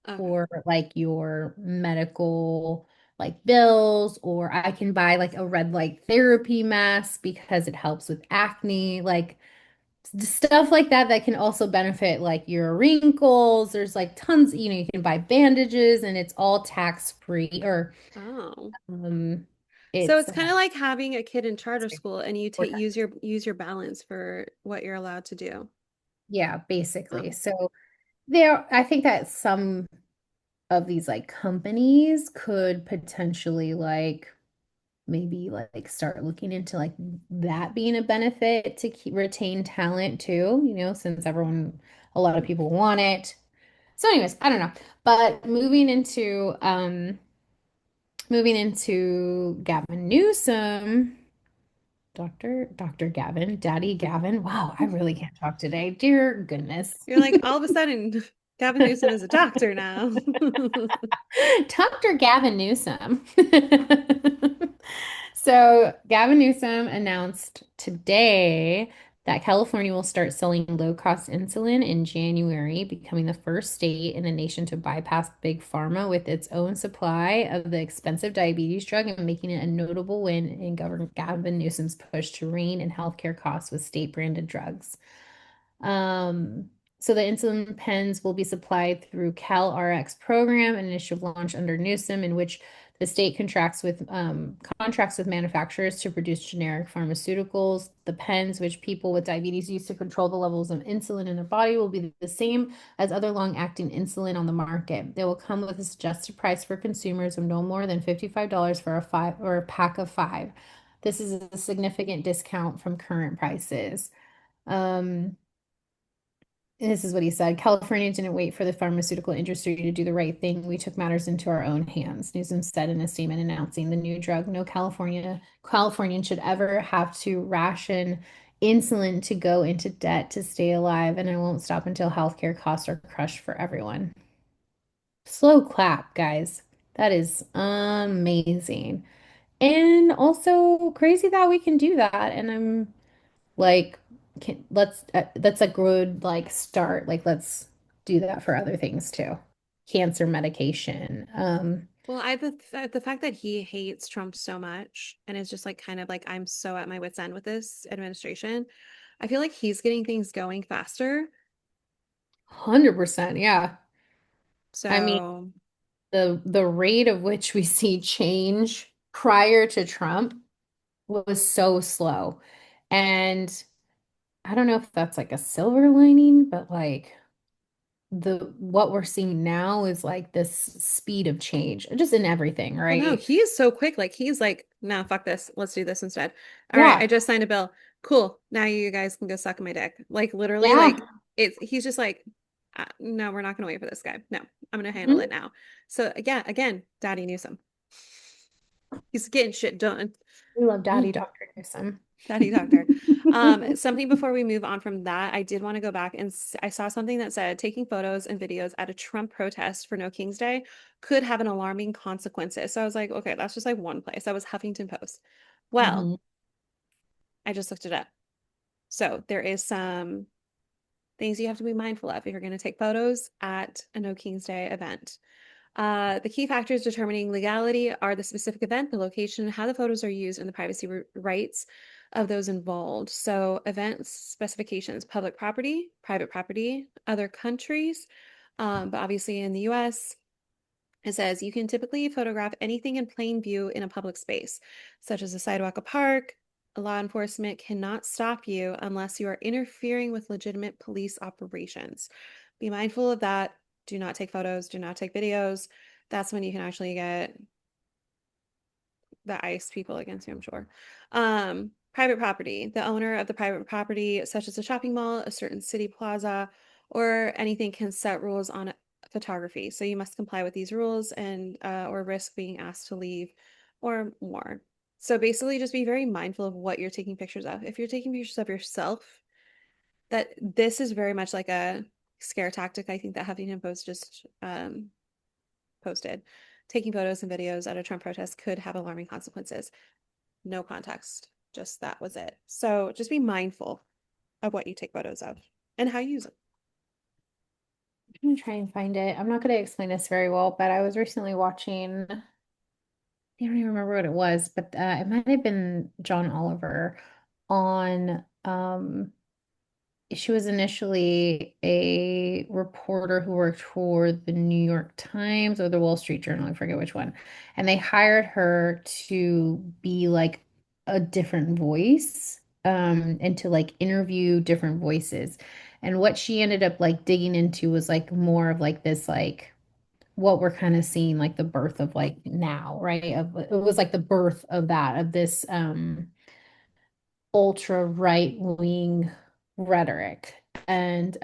okay. for like your medical like bills, or I can buy like a red light therapy mask because it helps with acne. Like stuff like that that can also benefit like your wrinkles. There's like tons, you can buy bandages and it's all tax free or Oh. um So It's it's kind of like having a kid in charter very school and you take important. use your balance for what you're allowed to do. Yeah, basically. Um, So I think that some of these like companies could potentially like maybe like start looking into like that being a benefit to keep retain talent too, since a lot of people want it. So anyways, I don't know. But moving into Gavin Newsom, Dr. Gavin, Daddy Gavin. Wow, I really can't talk today. Dear goodness. you're like all of a sudden Gavin Newsom is a doctor now. Dr. Gavin Newsom. So, Gavin Newsom announced today that California will start selling low-cost insulin in January, becoming the first state in the nation to bypass big pharma with its own supply of the expensive diabetes drug and making it a notable win in Governor Gavin Newsom's push to rein in healthcare costs with state-branded drugs. Um, so the insulin pens will be supplied through CalRx program, an initiative launched under Newsom, in which the state contracts with manufacturers to produce generic pharmaceuticals. The pens, which people with diabetes use to control the levels of insulin in their body, will be the same as other long-acting insulin on the market. They will come with a suggested price for consumers of no more than $55 for a five or a pack of five. This is a significant discount from current prices. Um, this is what he said. California didn't wait for the pharmaceutical industry to do the right thing. We took matters into our own hands. Newsom said in a statement announcing the new drug. No Californian should ever have to ration insulin to go into debt to stay alive, and it won't stop until healthcare costs are crushed for everyone. Slow clap, guys. That is amazing. And also crazy that we can do that. And I'm like, that's a good like start. Like, let's do that for other things too. Cancer medication. Well, the fact that he hates Trump so much and is just like kind of like I'm so at my wit's end with this administration. I feel like he's getting things going faster. 100%. Yeah. I mean, So, the rate of which we see change prior to Trump was so slow. And I don't know if that's like a silver lining, but like the what we're seeing now is like this speed of change, just in everything, well, no, right? he is so quick. Like he's like, no, fuck this. Let's do this instead. All right, I Yeah. just signed a bill. Cool. Now you guys can go suck my dick. Like literally, Yeah. like he's just like, no, we're not gonna wait for this guy. No, I'm gonna handle it Mhm. now. So yeah, again, Daddy Newsom. He's getting shit done. We love Mm. Daddy Dr. Newsom. Daddy doctor. Something before we move on from that, I did want to go back and I saw something that said taking photos and videos at a Trump protest for No King's Day could have an alarming consequences. So I was like, okay, that's just like one place. That was Huffington Post. Well, Mhm. I just looked it up. So there is some things you have to be mindful of if you're going to take photos at a No King's Day event. The key factors determining legality are the specific event, the location, how the photos are used, and the privacy rights of those involved. So, event specifications, public property, private property, other countries. But obviously, in the US, it says you can typically photograph anything in plain view in a public space, such as a sidewalk, a park. Law enforcement cannot stop you unless you are interfering with legitimate police operations. Be mindful of that. Do not take photos, do not take videos. That's when you can actually get the ICE people against you, I'm sure. Private property. The owner of the private property, such as a shopping mall, a certain city plaza, or anything, can set rules on photography. So you must comply with these rules and or risk being asked to leave or more. So basically, just be very mindful of what you're taking pictures of. If you're taking pictures of yourself, that this is very much like a scare tactic. I think that Huffington Post just posted. Taking photos and videos at a Trump protest could have alarming consequences. No context, just that was it. So just be mindful of what you take photos of and how you use them. I'm gonna try and find it. I'm not gonna explain this very well, but I was recently watching, I don't even remember what it was, but it might have been John Oliver on she was initially a reporter who worked for the New York Times or the Wall Street Journal, I forget which one. And they hired her to be like a different voice, and to like interview different voices. And what she ended up like digging into was like more of like this like what we're kind of seeing like the birth of like now, right? Of it was like the birth of that, of this ultra right wing rhetoric. And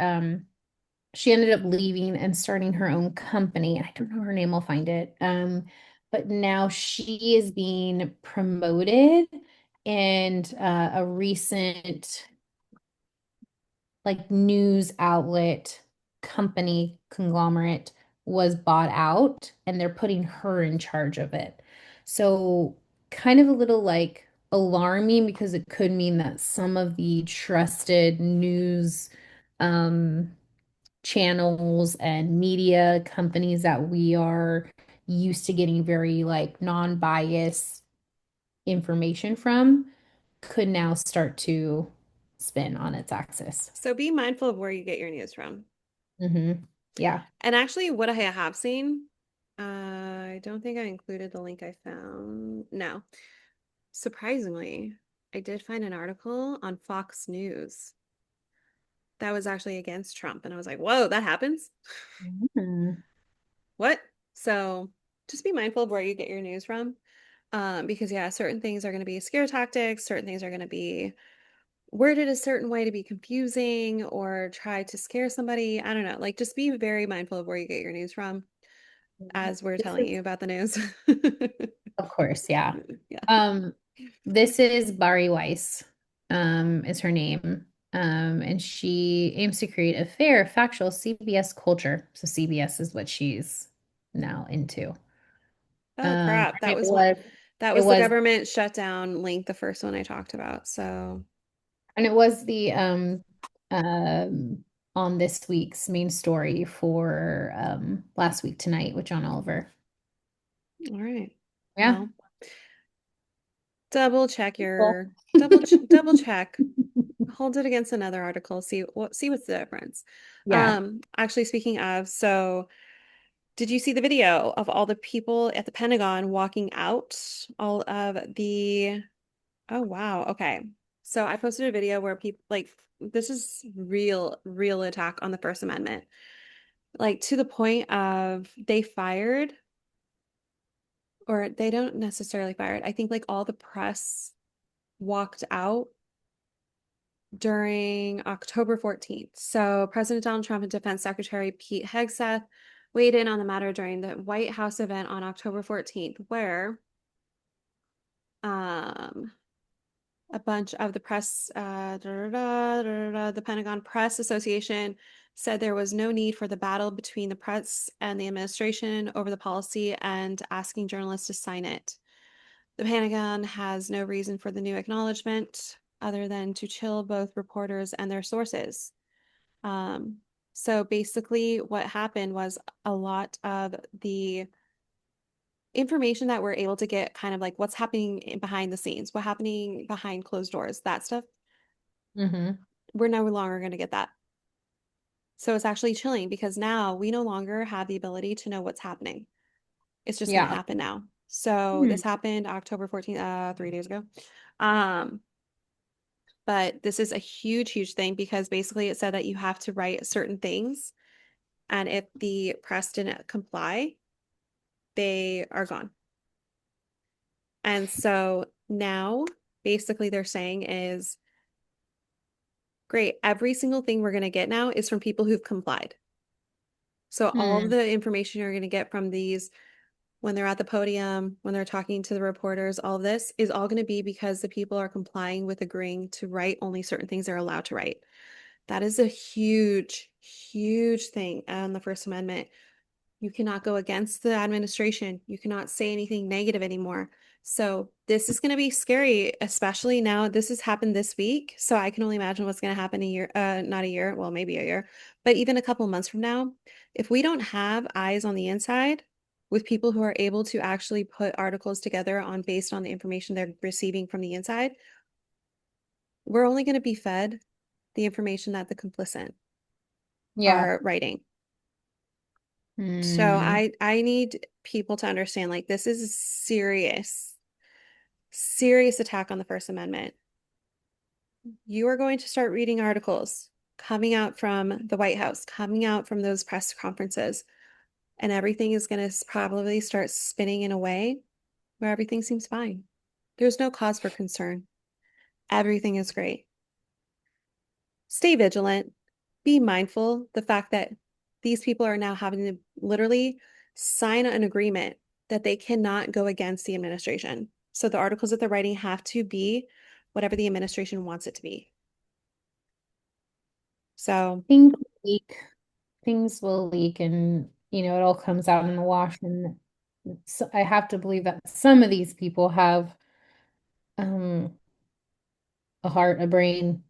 she ended up leaving and starting her own company. I don't know her name, I'll find it. But now she is being promoted, and a recent like news outlet company conglomerate was bought out and they're putting her in charge of it. So kind of a little like alarming because it could mean that some of the trusted news um channels and media companies that we are used to getting very like non-biased information from could now start to spin on its axis. So be mindful of where you get your news from. Yeah. And actually, what I have seen, I don't think I included the link I found. No. Surprisingly, I did find an article on Fox News that was actually against Trump. And I was like, whoa, that happens? Mhm. What? So just be mindful of where you get your news from. Because yeah, certain things are going to be scare tactics, certain things are going to be worded a certain way to be confusing or try to scare somebody. I don't know. Like just be very mindful of where you get your news from as we're This telling is, you about the news. of course, yeah. Yeah. Um, this is Bari Weiss, is her name. And she aims to create a fair, factual CBS culture. So CBS is what she's now into. Oh crap. And it was, That it was the was, government shutdown link, the first one I talked about. So, and it was the um on this week's main story for last week tonight with John Oliver. all right. Yeah. Well, double check Cool. your double check. Hold it against another article. See what's the difference. Yeah. Actually speaking of, so did you see the video of all the people at the Pentagon walking out? All of the Oh wow. Okay. So I posted a video where people like this is real attack on the First Amendment. Like to the point of they fired or they don't necessarily fired. I think like all the press walked out during October 14th. So President Donald Trump and Defense Secretary Pete Hegseth weighed in on the matter during the White House event on October 14th, where um a bunch of the press, the Pentagon Press Association said there was no need for the battle between the press and the administration over the policy and asking journalists to sign it. The Pentagon has no reason for the new acknowledgement other than to chill both reporters and their sources. Um, so basically, what happened was a lot of the information that we're able to get, kind of like what's happening behind the scenes, what happening behind closed doors, that stuff, Mm-hmm. we're no longer going to get that. So it's actually chilling because now we no longer have the ability to know what's happening. It's just going to Yeah. happen now. So Hmm. this happened October 14th, 3 days ago. Um, but this is a huge thing because basically it said that you have to write certain things. And if the press didn't comply, they are gone. And so now basically they're saying is great, every single thing we're going to get now is from people who've complied. So all of Hmm. the information you're going to get from these when they're at the podium, when they're talking to the reporters, all of this is all going to be because the people are complying with agreeing to write only certain things they're allowed to write. That is a huge thing on the First Amendment. You cannot go against the administration. You cannot say anything negative anymore. So this is going to be scary, especially now. This has happened this week. So I can only imagine what's going to happen a year, not a year, well, maybe a year, but even a couple months from now. If we don't have eyes on the inside with people who are able to actually put articles together on based on the information they're receiving from the inside, we're only going to be fed the information that the complicit Yeah. are writing. So Hmm. I need people to understand like this is a serious attack on the First Amendment. You are going to start reading articles coming out from the White House, coming out from those press conferences, and everything is going to probably start spinning in a way where everything seems fine. There's no cause for concern. Everything is great. Stay vigilant. Be mindful the fact that these people are now having to literally sign an agreement that they cannot go against the administration. So the articles that they're writing have to be whatever the administration wants it to be. So Things leak. Things will leak, and it all comes out in the wash. And so I have to believe that some of these people have um a heart, a brain,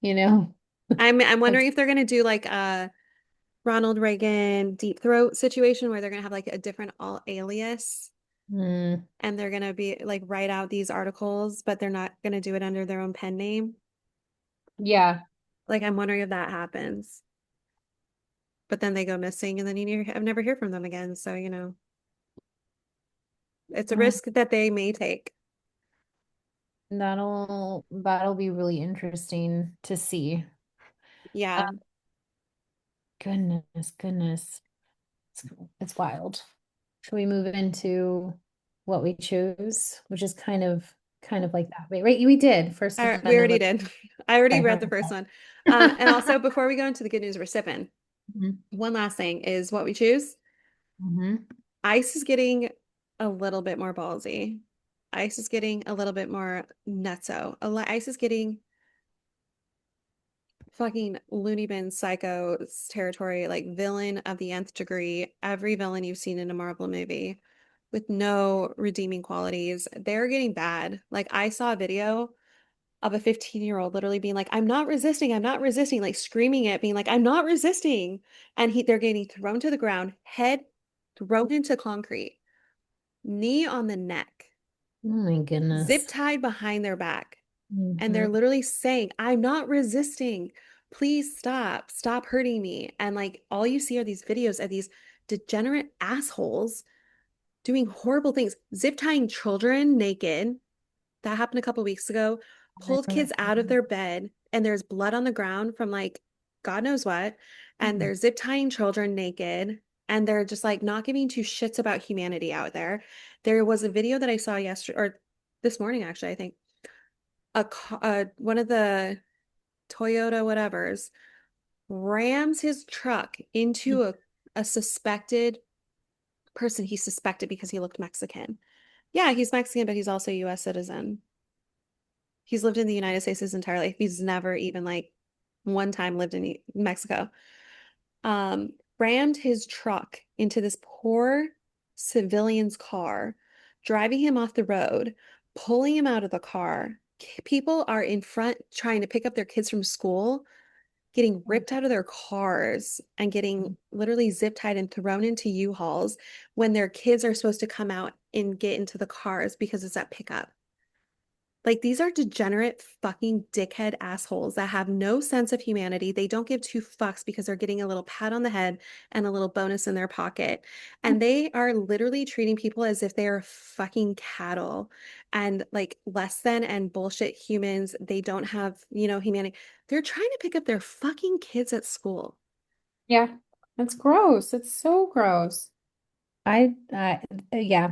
you know. I'm That's wondering if they're going to do like a Ronald Reagan deep throat situation where they're going to have like a different all alias mm, and they're going to be like write out these articles, but they're not going to do it under their own pen name. yeah. Like I'm wondering if that happens. But then they go missing and then I never hear from them again. So, it's a Well, risk that they may take. that'll be really interesting to see. Uh, Yeah. goodness, goodness. It's, it's wild. Should we move into what we choose, which is kind of like that. Wait, right? We did First We Amendment. already did. I already Okay. read the first one. And also, before we go into the good news we're sipping, Mhm. one last thing is what we choose. Mhm. Ice is getting a little bit more ballsy. Ice is getting a little bit more nutso. Ice is getting fucking loony bin psycho territory, like villain of the nth degree. Every villain you've seen in a Marvel movie with no redeeming qualities. They're getting bad. Like I saw a video of a 15-year-old literally being like, I'm not resisting, like screaming it, being like, I'm not resisting. And they're getting thrown to the ground, head thrown into concrete, knee on the neck, Oh my zip goodness. tied behind their back. And they're Hmm. literally saying, I'm not resisting. Please stop. Stop hurting me. And like all you see are these videos of these degenerate assholes doing horrible things, zip tying children naked. That happened a couple weeks ago. Pulled kids out of their bed, and there's blood on the ground from like God knows what. And they're zip tying children naked, and they're just like not giving two shits about humanity out there. There was a video that I saw yesterday or this morning, actually, I think. One of the Toyota whatevers rams his truck into a suspected person he suspected because he looked Mexican. Yeah, he's Mexican, but he's also a US citizen. He's lived in the United States his entire life. He's never even like one time lived in Mexico. Rammed his truck into this poor civilian's car, driving him off the road, pulling him out of the car. People are in front trying to pick up their kids from school, getting ripped out of their cars and getting literally zip tied and thrown into U-Hauls when their kids are supposed to come out and get into the cars because it's at pickup. Like these are degenerate fucking dickhead assholes that have no sense of humanity. They don't give two fucks because they're getting a little pat on the head and a little bonus in their pocket. And they are literally treating people as if they are fucking cattle and like less than and bullshit humans. They don't have, humanity. They're trying to pick up their fucking kids at school. Yeah, that's gross. It's so gross. I yeah,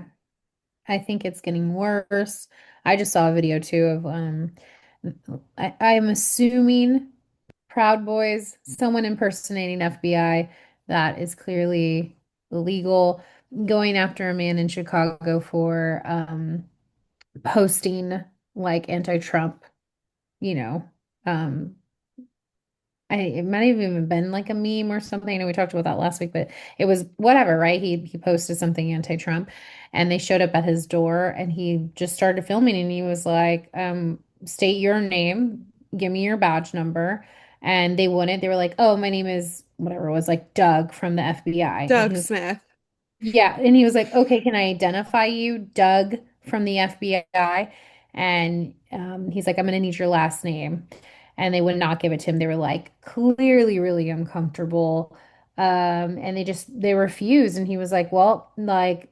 I think it's getting worse. I just saw a video too of I'm assuming Proud Boys, someone impersonating FBI that is clearly illegal, going after a man in Chicago for posting like anti-Trump, you know, um it might have even been like a meme or something. I know we talked about that last week, but it was whatever, right? He posted something anti-Trump and they showed up at his door and he just started filming and he was like, state your name, give me your badge number. And they wouldn't. They were like, oh, my name is whatever it was, like Doug from the FBI. And he Doug was, Smith. yeah. And he was like, okay, can I identify you, Doug from the FBI? And he's like, I'm gonna need your last name. and they would not give it to him. They were like clearly really uncomfortable. And they refused. And he was like, well, like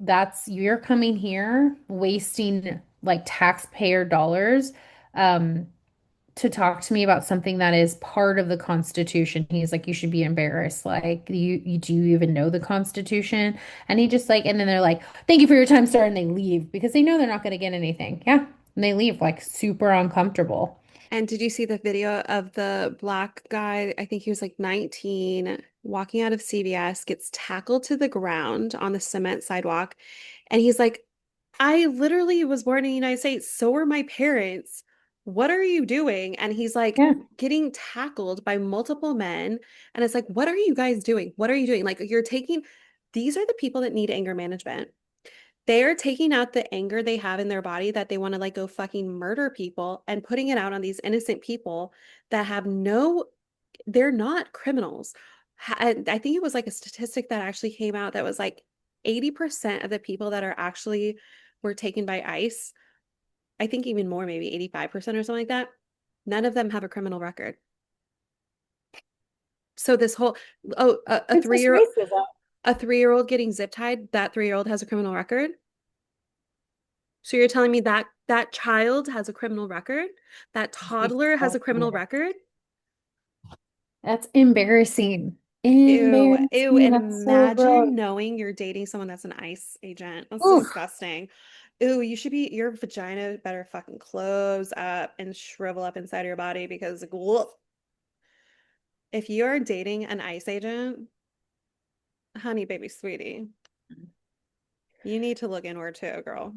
you're coming here wasting like taxpayer dollars. Um, to talk to me about something that is part of the Constitution. He's like, you should be embarrassed. Like, you do you even know the Constitution? And he just like, and then they're like, thank you for your time, sir, and they leave because they know they're not going to get anything. Yeah, and they leave like super uncomfortable. And did you see the video of the black guy? I think he was like 19, walking out of CVS, gets tackled to the ground on the cement sidewalk. And he's like, I literally was born in the United States. So were my parents. What are you doing? And he's like Yeah. getting tackled by multiple men. And it's like, what are you guys doing? What are you doing? Like, these are the people that need anger management. They are taking out the anger they have in their body that they want to like go fucking murder people and putting it out on these innocent people that have they're not criminals. I think it was like a statistic that actually came out that was like 80% of the people that are actually were taken by ICE, I think even more, maybe 85% or something like that, none of them have a criminal record. So this whole, oh, It's just racism. a 3-year-old getting zip tied, that 3-year-old has a criminal record. So you're telling me that that child has a criminal record? That toddler has a criminal record? That's embarrassing. Ew, ew. Embarrassing. And That's so gross. imagine knowing you're dating someone that's an ICE agent. That's Ooh. disgusting. Ew, your vagina better fucking close up and shrivel up inside of your body because woof, if you're dating an ICE agent, honey, baby, sweetie, you need to look inward too, girl.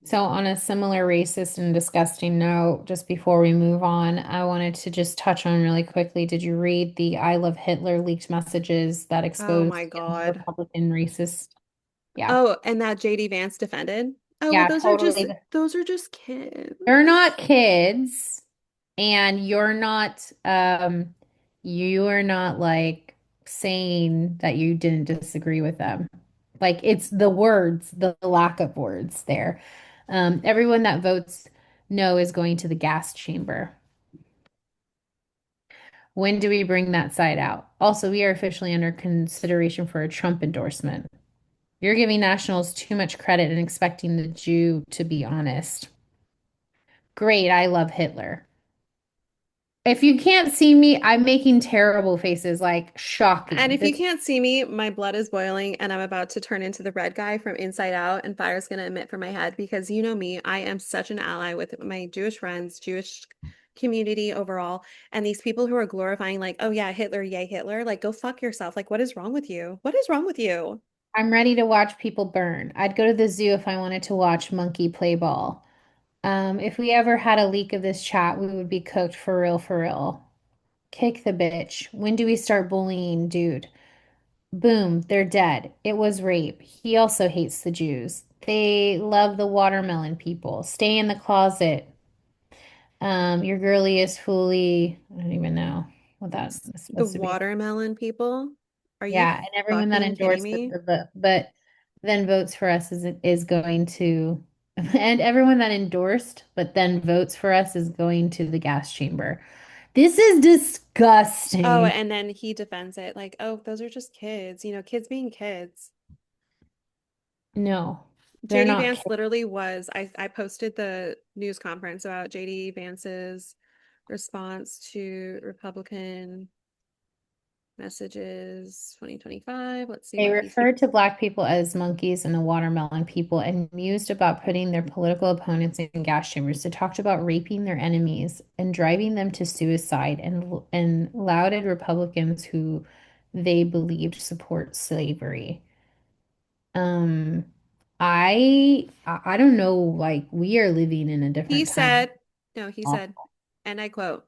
So, on a similar racist and disgusting note, just before we move on, I wanted to just touch on really quickly. Did you read the I Love Hitler leaked messages that Oh exposed my young God. Republican racist? Yeah. Oh, and that JD Vance defended. Oh, well, Yeah, totally. those are just kids. They're not kids, and you are not like saying that you didn't disagree with them. Like it's the words, the lack of words there. Everyone that votes no is going to the gas chamber. When do we bring that side out? Also, we are officially under consideration for a Trump endorsement. You're giving nationals too much credit and expecting the Jew to be honest. Great, I love Hitler. If you can't see me, I'm making terrible faces, like And shocking. if you This can't see me, my blood is boiling and I'm about to turn into the red guy from Inside Out, and fire's going to emit from my head because you know me, I am such an ally with my Jewish friends, Jewish community overall, and these people who are glorifying like, oh yeah, Hitler, yay Hitler, like go fuck yourself. Like what is wrong with you? What is wrong with you? I'm ready to watch people burn. I'd go to the zoo if I wanted to watch monkey play ball. If we ever had a leak of this chat, we would be cooked for real, for real. Kick the bitch. When do we start bullying, dude? Boom, they're dead. It was rape. He also hates the Jews. They love the watermelon people. Stay in the closet. Your girly is fully, I don't even know what that is The supposed to be. watermelon people? Are you Yeah, and everyone that fucking kidding endorsed me? but then votes for us is going to, and everyone that endorsed but then votes for us is going to the gas chamber. This is Oh, disgusting. and then he defends it like, oh, those are just kids, kids being kids. No, they're JD not Vance kidding. literally was, I posted the news conference about JD Vance's response to Republican messages 2025. Let's see They what he said. referred to Black people as monkeys and the watermelon people and mused about putting their political opponents in gas chambers. They talked about raping their enemies and driving them to suicide and lauded Republicans who they believed support slavery. Um, I don't know, like we are living in a He different time. said, no, he said, and I quote,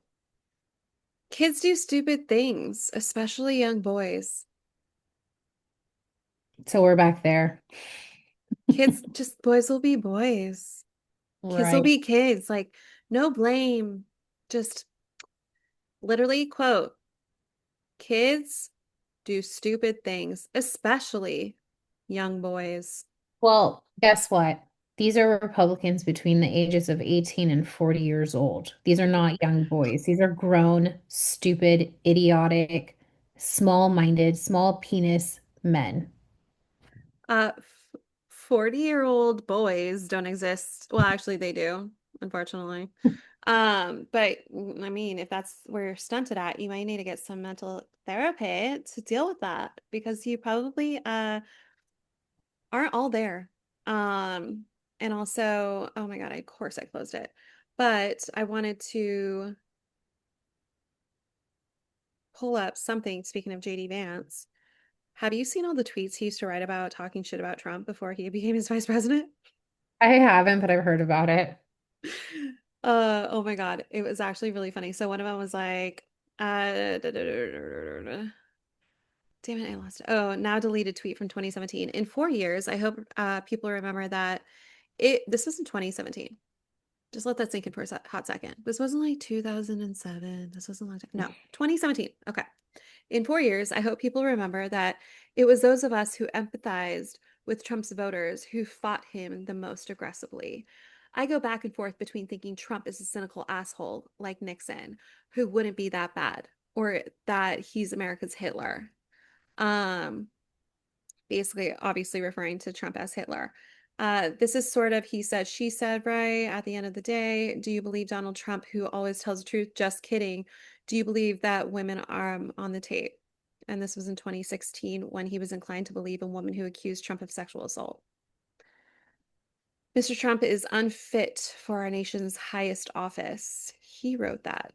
kids do stupid things, especially young boys. So we're back there. Boys will be boys. Kids will Right. be kids. Like, no blame. Just literally quote, kids do stupid things, especially young boys. Well, guess what? these are Republicans between the ages of 18 and 40 years old. These are not young boys. These are grown, stupid, idiotic, small-minded, small penis men. 40-year-old boys don't exist. Well, actually they do, unfortunately. But I mean, if that's where you're stunted at, you might need to get some mental therapy to deal with that because you probably aren't all there. Um, and also, oh my God, of course I closed it. But I wanted to pull up something, speaking of JD Vance. Have you seen all the tweets he used to write about talking shit about Trump before he became his vice president? I haven't, but I've heard about it. Oh my God, it was actually really funny. So one of them was like, damn it, I lost it. Oh, now deleted tweet from 2017. In 4 years, I hope people remember that this was in 2017. Just let that sink in for a hot second. This wasn't like 2007. This wasn't like, no, 2017. Okay. In 4 years, I hope people remember that it was those of us who empathized with Trump's voters who fought him the most aggressively. I go back and forth between thinking Trump is a cynical asshole like Nixon, who wouldn't be that bad, or that he's America's Hitler. Um, Basically, obviously referring to Trump as Hitler. This is sort of he said, she said, right? At the end of the day, do you believe Donald Trump, who always tells the truth? Just kidding. Do you believe that women are on the tape? And this was in 2016 when he was inclined to believe a woman who accused Trump of sexual assault. Mr. Trump is unfit for our nation's highest office. He wrote that.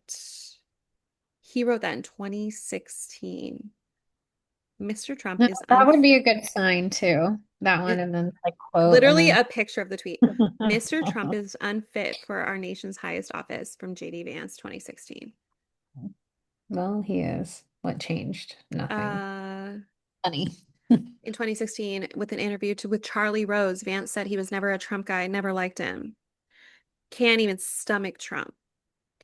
He wrote that in 2016. Mr. Trump No, is that would unfit. be a good sign too. That one, and then like quote, and Literally then a picture of the tweet. Mr. Trump is unfit for our nation's highest office from JD Vance 2016. well, he is. What changed? Nothing. Uh, Funny. in 2016, with an interview with Charlie Rose, Vance said he was never a Trump guy, never liked him. Can't even stomach Trump.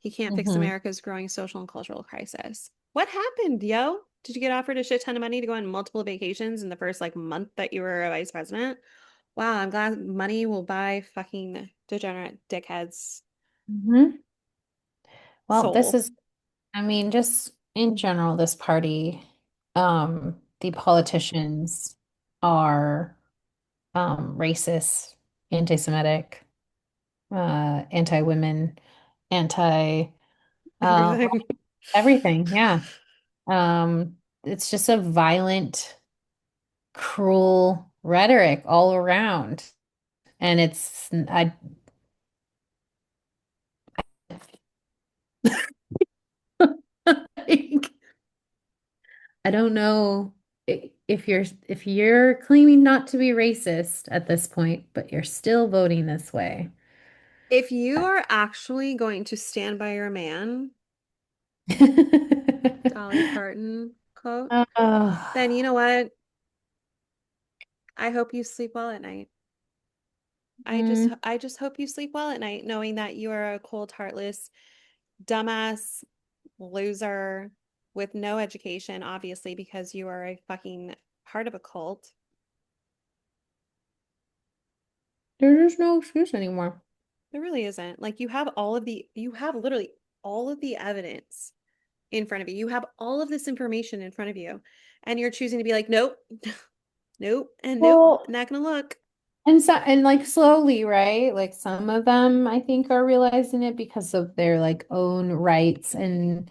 He can't fix Hmm. America's growing social and cultural crisis. What happened, yo? Did you get offered a shit ton of money to go on multiple vacations in the first like month that you were a vice president? Wow, I'm glad money will buy fucking degenerate dickheads Hmm. Well, this soul. is, I mean, just in general, this party, the politicians are racist, anti-Semitic, anti-women, anti Everything. everything. Yeah. It's just a violent, cruel rhetoric all around. And like, I don't know if you're claiming not to be racist at this point, but you're still voting this way. If you are actually going to stand by your man, Dolly Parton quote, then Oh, you know what? I hope you sleep well at night. mm, I just hope you sleep well at night, knowing that you are a cold, heartless, dumbass loser with no education, obviously, because you are a fucking part of a cult. there's no excuse anymore. There really isn't. Like you have literally all of the evidence in front of you. You have all of this information in front of you, and you're choosing to be like, nope, nope, and nope, Well, not gonna look. and like slowly, right? Like some of them I think are realizing it because of their like own rights and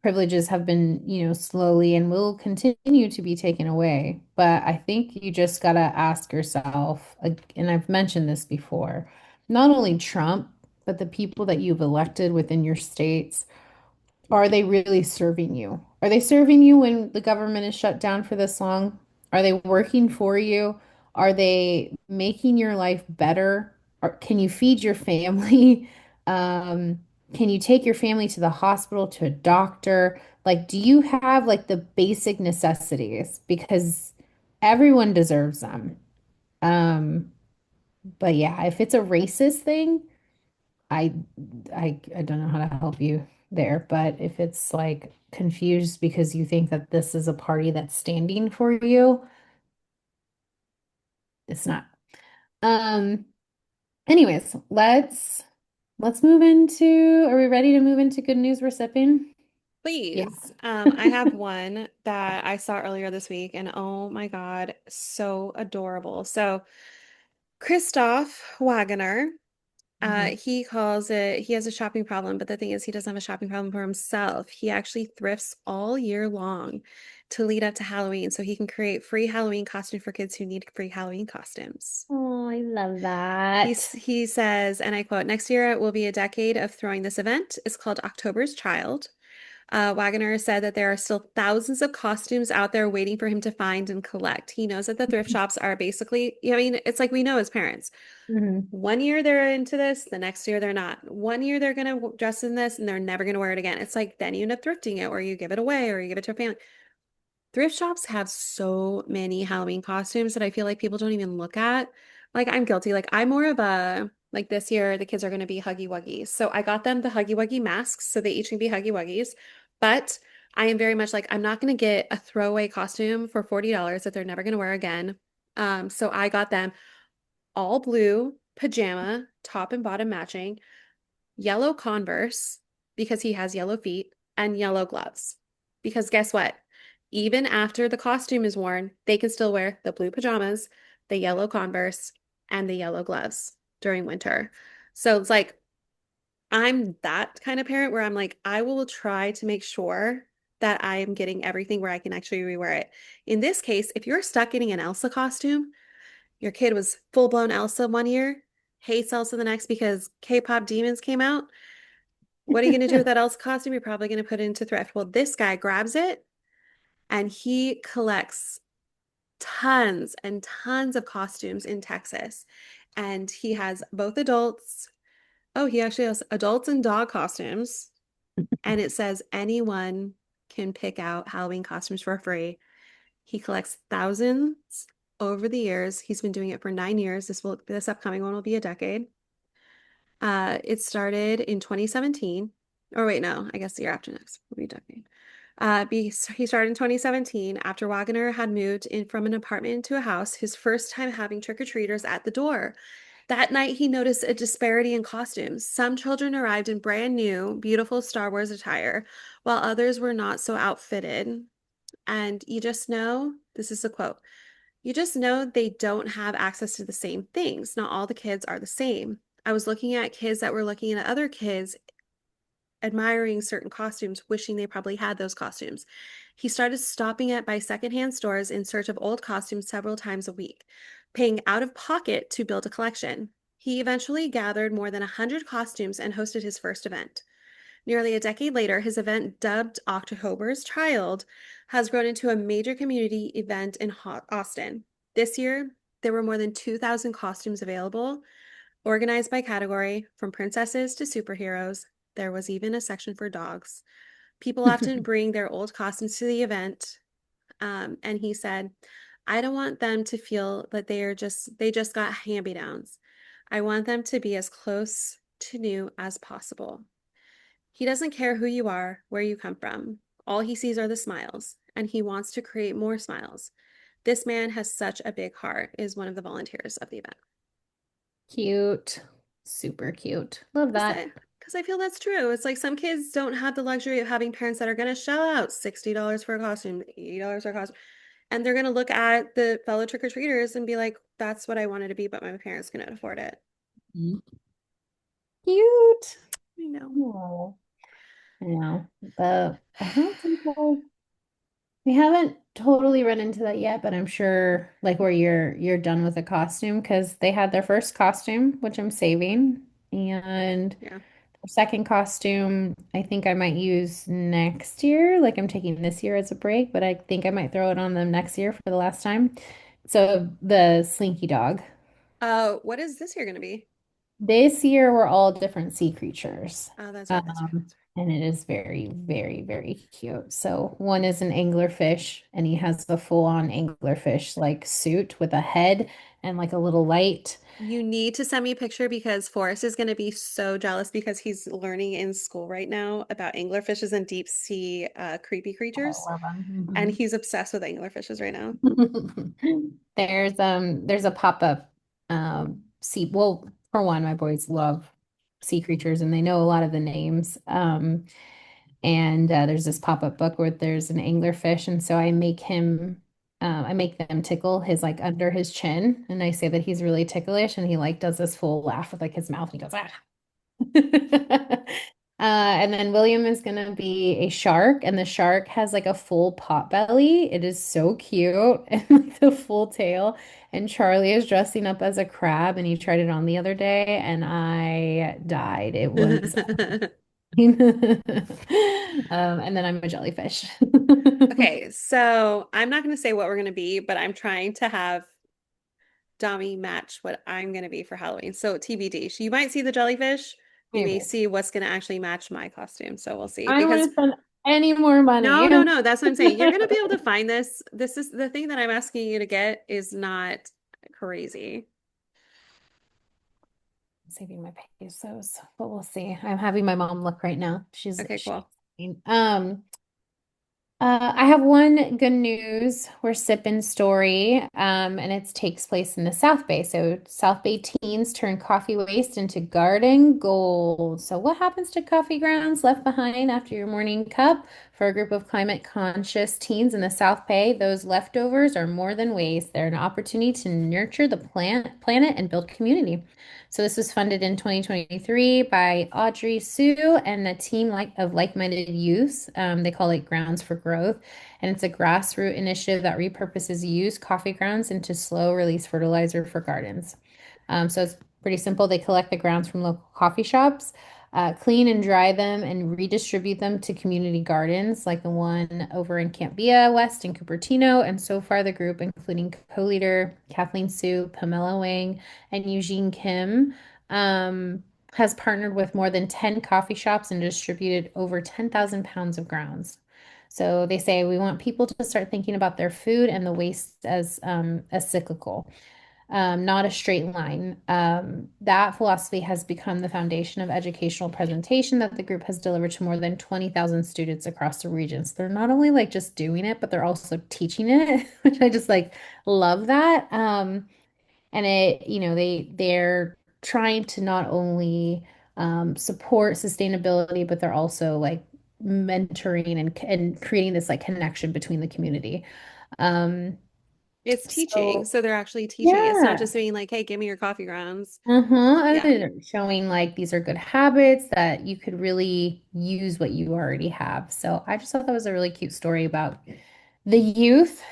privileges have been, slowly and will continue to be taken away. But I think you just gotta ask yourself, and I've mentioned this before, not only Trump, but the people that you've elected within your states, are they really serving you? Are they serving you when the government is shut down for this long? Are they working for you? Are they making your life better? Or can you feed your family? Um, can you take your family to the hospital, to a doctor? Like, do you have like the basic necessities? Because everyone deserves them. Um, but yeah, if it's a racist thing, I I don't know how to help you there, but if it's like confused because you think that this is a party that's standing for you, it's not. Um, Anyways, let's move into, are we ready to move into good news we're sipping? Yeah. Please. I have one that I saw earlier this week, and oh my God, so adorable. So, Christoph Wagoner, Mhm. he has a shopping problem, but the thing is, he doesn't have a shopping problem for himself. He actually thrifts all year long to lead up to Halloween so he can create free Halloween costumes for kids who need free Halloween costumes. Oh, I love that. He says, and I quote, next year it will be a decade of throwing this event. It's called October's Child. Wagoner said that there are still thousands of costumes out there waiting for him to find and collect. He knows that the thrift shops are basically, I mean, it's like we know as parents. Mhm. One year they're into this, the next year they're not. One year they're going to dress in this and they're never going to wear it again. It's like then you end up thrifting it or you give it away or you give it to a family. Thrift shops have so many Halloween costumes that I feel like people don't even look at. Like I'm guilty. Like I'm more of a like this year the kids are going to be Huggy Wuggies. So I got them the Huggy Wuggy masks so they each can be Huggy Wuggies. But I am very much like I'm not going to get a throwaway costume for $40 that they're never going to wear again. So I got them all blue pajama, top and bottom matching, yellow Converse because he has yellow feet, and yellow gloves. Because guess what? Even after the costume is worn, they can still wear the blue pajamas, the yellow Converse, and the yellow gloves during winter. So it's like, I'm that kind of parent where I'm like, I will try to make sure that I am getting everything where I can actually rewear it. In this case, if you're stuck getting an Elsa costume, your kid was full blown Elsa one year, hates Elsa the next because K-pop demons came out. What are you going to do with that Elsa costume? You're probably going to put it into thrift. Well, this guy grabs it and he collects tons and tons of costumes in Texas. And he has both adults. Oh, he actually has adults and dog costumes. And it says anyone can pick out Halloween costumes for free. He collects thousands over the years. He's been doing it for 9 years. This upcoming one will be a decade. It started in 2017. Or wait, no, I guess the year after next will be a decade. He started in 2017 after Wagner had moved in from an apartment to a house, his first time having trick-or-treaters at the door. That night, he noticed a disparity in costumes. Some children arrived in brand new, beautiful Star Wars attire, while others were not so outfitted. And you just know, this is a quote, you just know they don't have access to the same things. Not all the kids are the same. I was looking at kids that were looking at other kids admiring certain costumes, wishing they probably had those costumes. He started stopping at by secondhand stores in search of old costumes several times a week, paying out of pocket to build a collection. He eventually gathered more than 100 costumes and hosted his first event. Nearly a decade later, his event, dubbed October's Child, has grown into a major community event in Austin. This year, there were more than 2,000 costumes available, organized by category, from princesses to superheroes. There was even a section for dogs. People often bring their old costumes to the event. And he said, I don't want them to feel that they just got hand-me-downs. I want them to be as close to new as possible. He doesn't care who you are, where you come from. All he sees are the smiles, and he wants to create more smiles. This man has such a big heart, is one of the volunteers of the event. Cute. Super cute. Love that. Because I feel that's true. It's like some kids don't have the luxury of having parents that are going to shell out $60 for a costume, $80 for a costume, and they're going to look at the fellow trick-or-treaters and be like, that's what I wanted to be, but my parents couldn't afford it. Mhm. Cute. I know. Oh, I know. But I don't think we haven't totally run into that yet, but I'm sure like where you're done with the costume because they had their first costume, which I'm saving, and Yeah. their second costume I think I might use next year. Like I'm taking this year as a break, but I think I might throw it on them next year for the last time. So the Slinky Dog. What is this year going to be? This year we're all different sea creatures. Oh, that's right. That's right. That's And it is very, very, very cute. So one is an anglerfish, and he has the full-on anglerfish like suit with a head and like a little light. You need to send me a picture because Forrest is going to be so jealous because he's learning in school right now about anglerfishes and deep sea creepy Oh, creatures. I love And them. he's obsessed with anglerfishes right now. Mhm. There's a pop-up sea well For one, my boys love sea creatures and they know a lot of the names. And there's this pop-up book where there's an anglerfish, and so I make them tickle his like under his chin, and I say that he's really ticklish, and he like does this full laugh with like his mouth, and he goes ah. And then William is gonna be a shark, and the shark has like a full pot belly. It is so cute, and like the full tail. And Charlie is dressing up as a crab, and he tried it on the other day, and I died. It was, and then I'm a jellyfish. Okay, so I'm not going to say what we're going to be, but I'm trying to have Dami match what I'm going to be for Halloween. So TBD. So you might see the jellyfish. You may Maybe. see what's going to actually match my costume. So we'll see. I don't want Because to spend any more money. no, that's what I'm saying. You're going to be able to find this. This is the thing that I'm asking you to get is not crazy. Saving my pesos, but we'll see. I'm having my mom look right now. Okay, She's cool. I have one good news. We're sipping story, and it takes place in the South Bay. So South Bay teens turn coffee waste into garden gold. So what happens to coffee grounds left behind after your morning cup? For a group of climate conscious teens in the South Bay, those leftovers are more than waste. They're an opportunity to nurture the planet and build community. So this was funded in 2023 by Audrey Sue and a team of like-minded youth. They call it Grounds for Growth, and it's a grassroots initiative that repurposes used coffee grounds into slow-release fertilizer for gardens. So it's pretty simple. They collect the grounds from local coffee shops, clean and dry them, and redistribute them to community gardens like the one over in Camp Via West in Cupertino. And so far, the group, including co-leader Kathleen Sue, Pamela Wang, and Eugene Kim, has partnered with more than 10 coffee shops and distributed over 10,000 pounds of grounds. So they say we want people to start thinking about their food and the waste as cyclical, not a straight line. That philosophy has become the foundation of educational presentation that the group has delivered to more than 20,000 students across the region. So they're not only like just doing it, but they're also teaching it, which I just like love that. And they're trying to not only support sustainability, but they're also like mentoring and creating this like connection between the community. Um, It's teaching. so So they're actually teaching. It's not yeah. just being like, hey, give me your coffee grounds. Uh-huh. And Yeah. then showing like these are good habits that you could really use what you already have. So I just thought that was a really cute story about the youth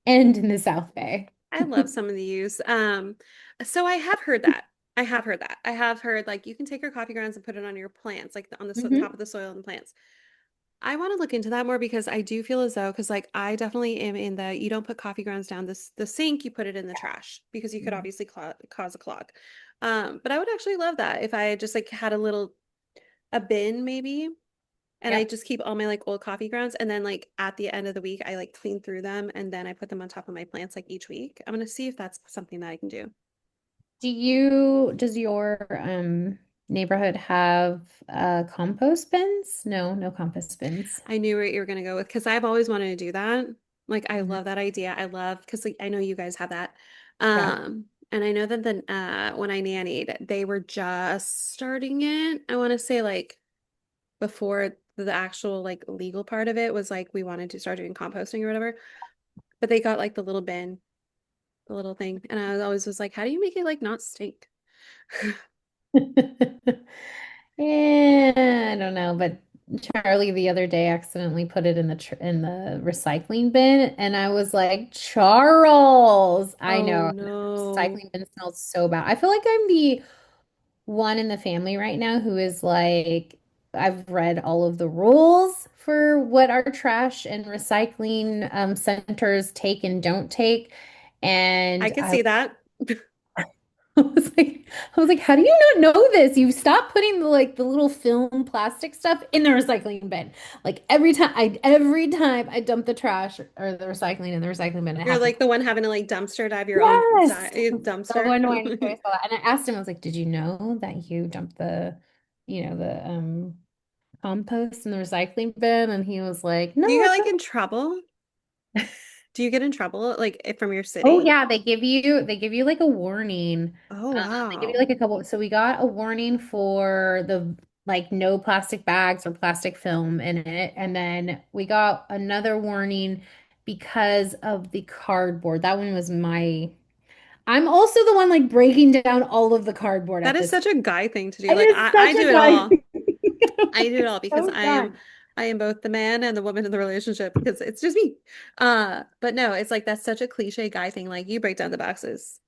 and in the South Bay. I love some of the use. So I have heard that. I have heard that. I have heard like you can take your coffee grounds and put it on your plants, like on the top Hmm. of the soil and plants. I want to look into that more because I do feel as though, because like I definitely am in the you don't put coffee grounds down the sink, you put it in the trash because you could obviously cause a clog. But I would actually love that if I just like had a bin maybe, and I Yep. just keep all my like old coffee grounds, and then like at the end of the week I like clean through them, and then I put them on top of my plants like each week. I'm gonna see if that's something that I can do. Does your neighborhood have compost bins? No, no compost bins. I knew where you were gonna go with because I've always wanted to do that. Like I Mhm. love that idea. I love because like I know you guys have that. Yeah. And I know that the when I nannied, they were just starting it. I want to say like before the actual like legal part of it was like we wanted to start doing composting or whatever. But they got like the little bin, the little thing, and I always was like, how do you make it like not stink? Yeah, I don't know, but Charlie the other day accidentally put it in the recycling bin, and I was like, Charles, I Oh know that no. recycling bin smells so bad. I feel like I'm the one in the family right now who is like, I've read all of the rules for what our trash and recycling centers take and don't take, I and could see that. I was like, how do you not know this? You stop putting the little film plastic stuff in the recycling bin. Like every time I dump the trash or the recycling in the recycling bin, I You're have to like clean. the one having to like dumpster dive your own Yes. So dumpster. annoying. So I saw that. And I asked him, I was like, did you know that you dumped the compost in the recycling bin? And he was like, Do no, you get it's like not. in trouble? Do you get in trouble like from your Oh city? yeah, they give you like a warning. Oh They give you wow. like a couple. So we got a warning for the like no plastic bags or plastic film in it, and then we got another warning because of the cardboard. That one was my. I'm also the one like breaking down all of the cardboard That at is this such point. a guy thing to do. It Like is I such do a it guy all. thing. I do it I'm all because so done. I am both the man and the woman in the relationship because it's just me. But no, it's like that's such a cliche guy thing. Like you break down the boxes.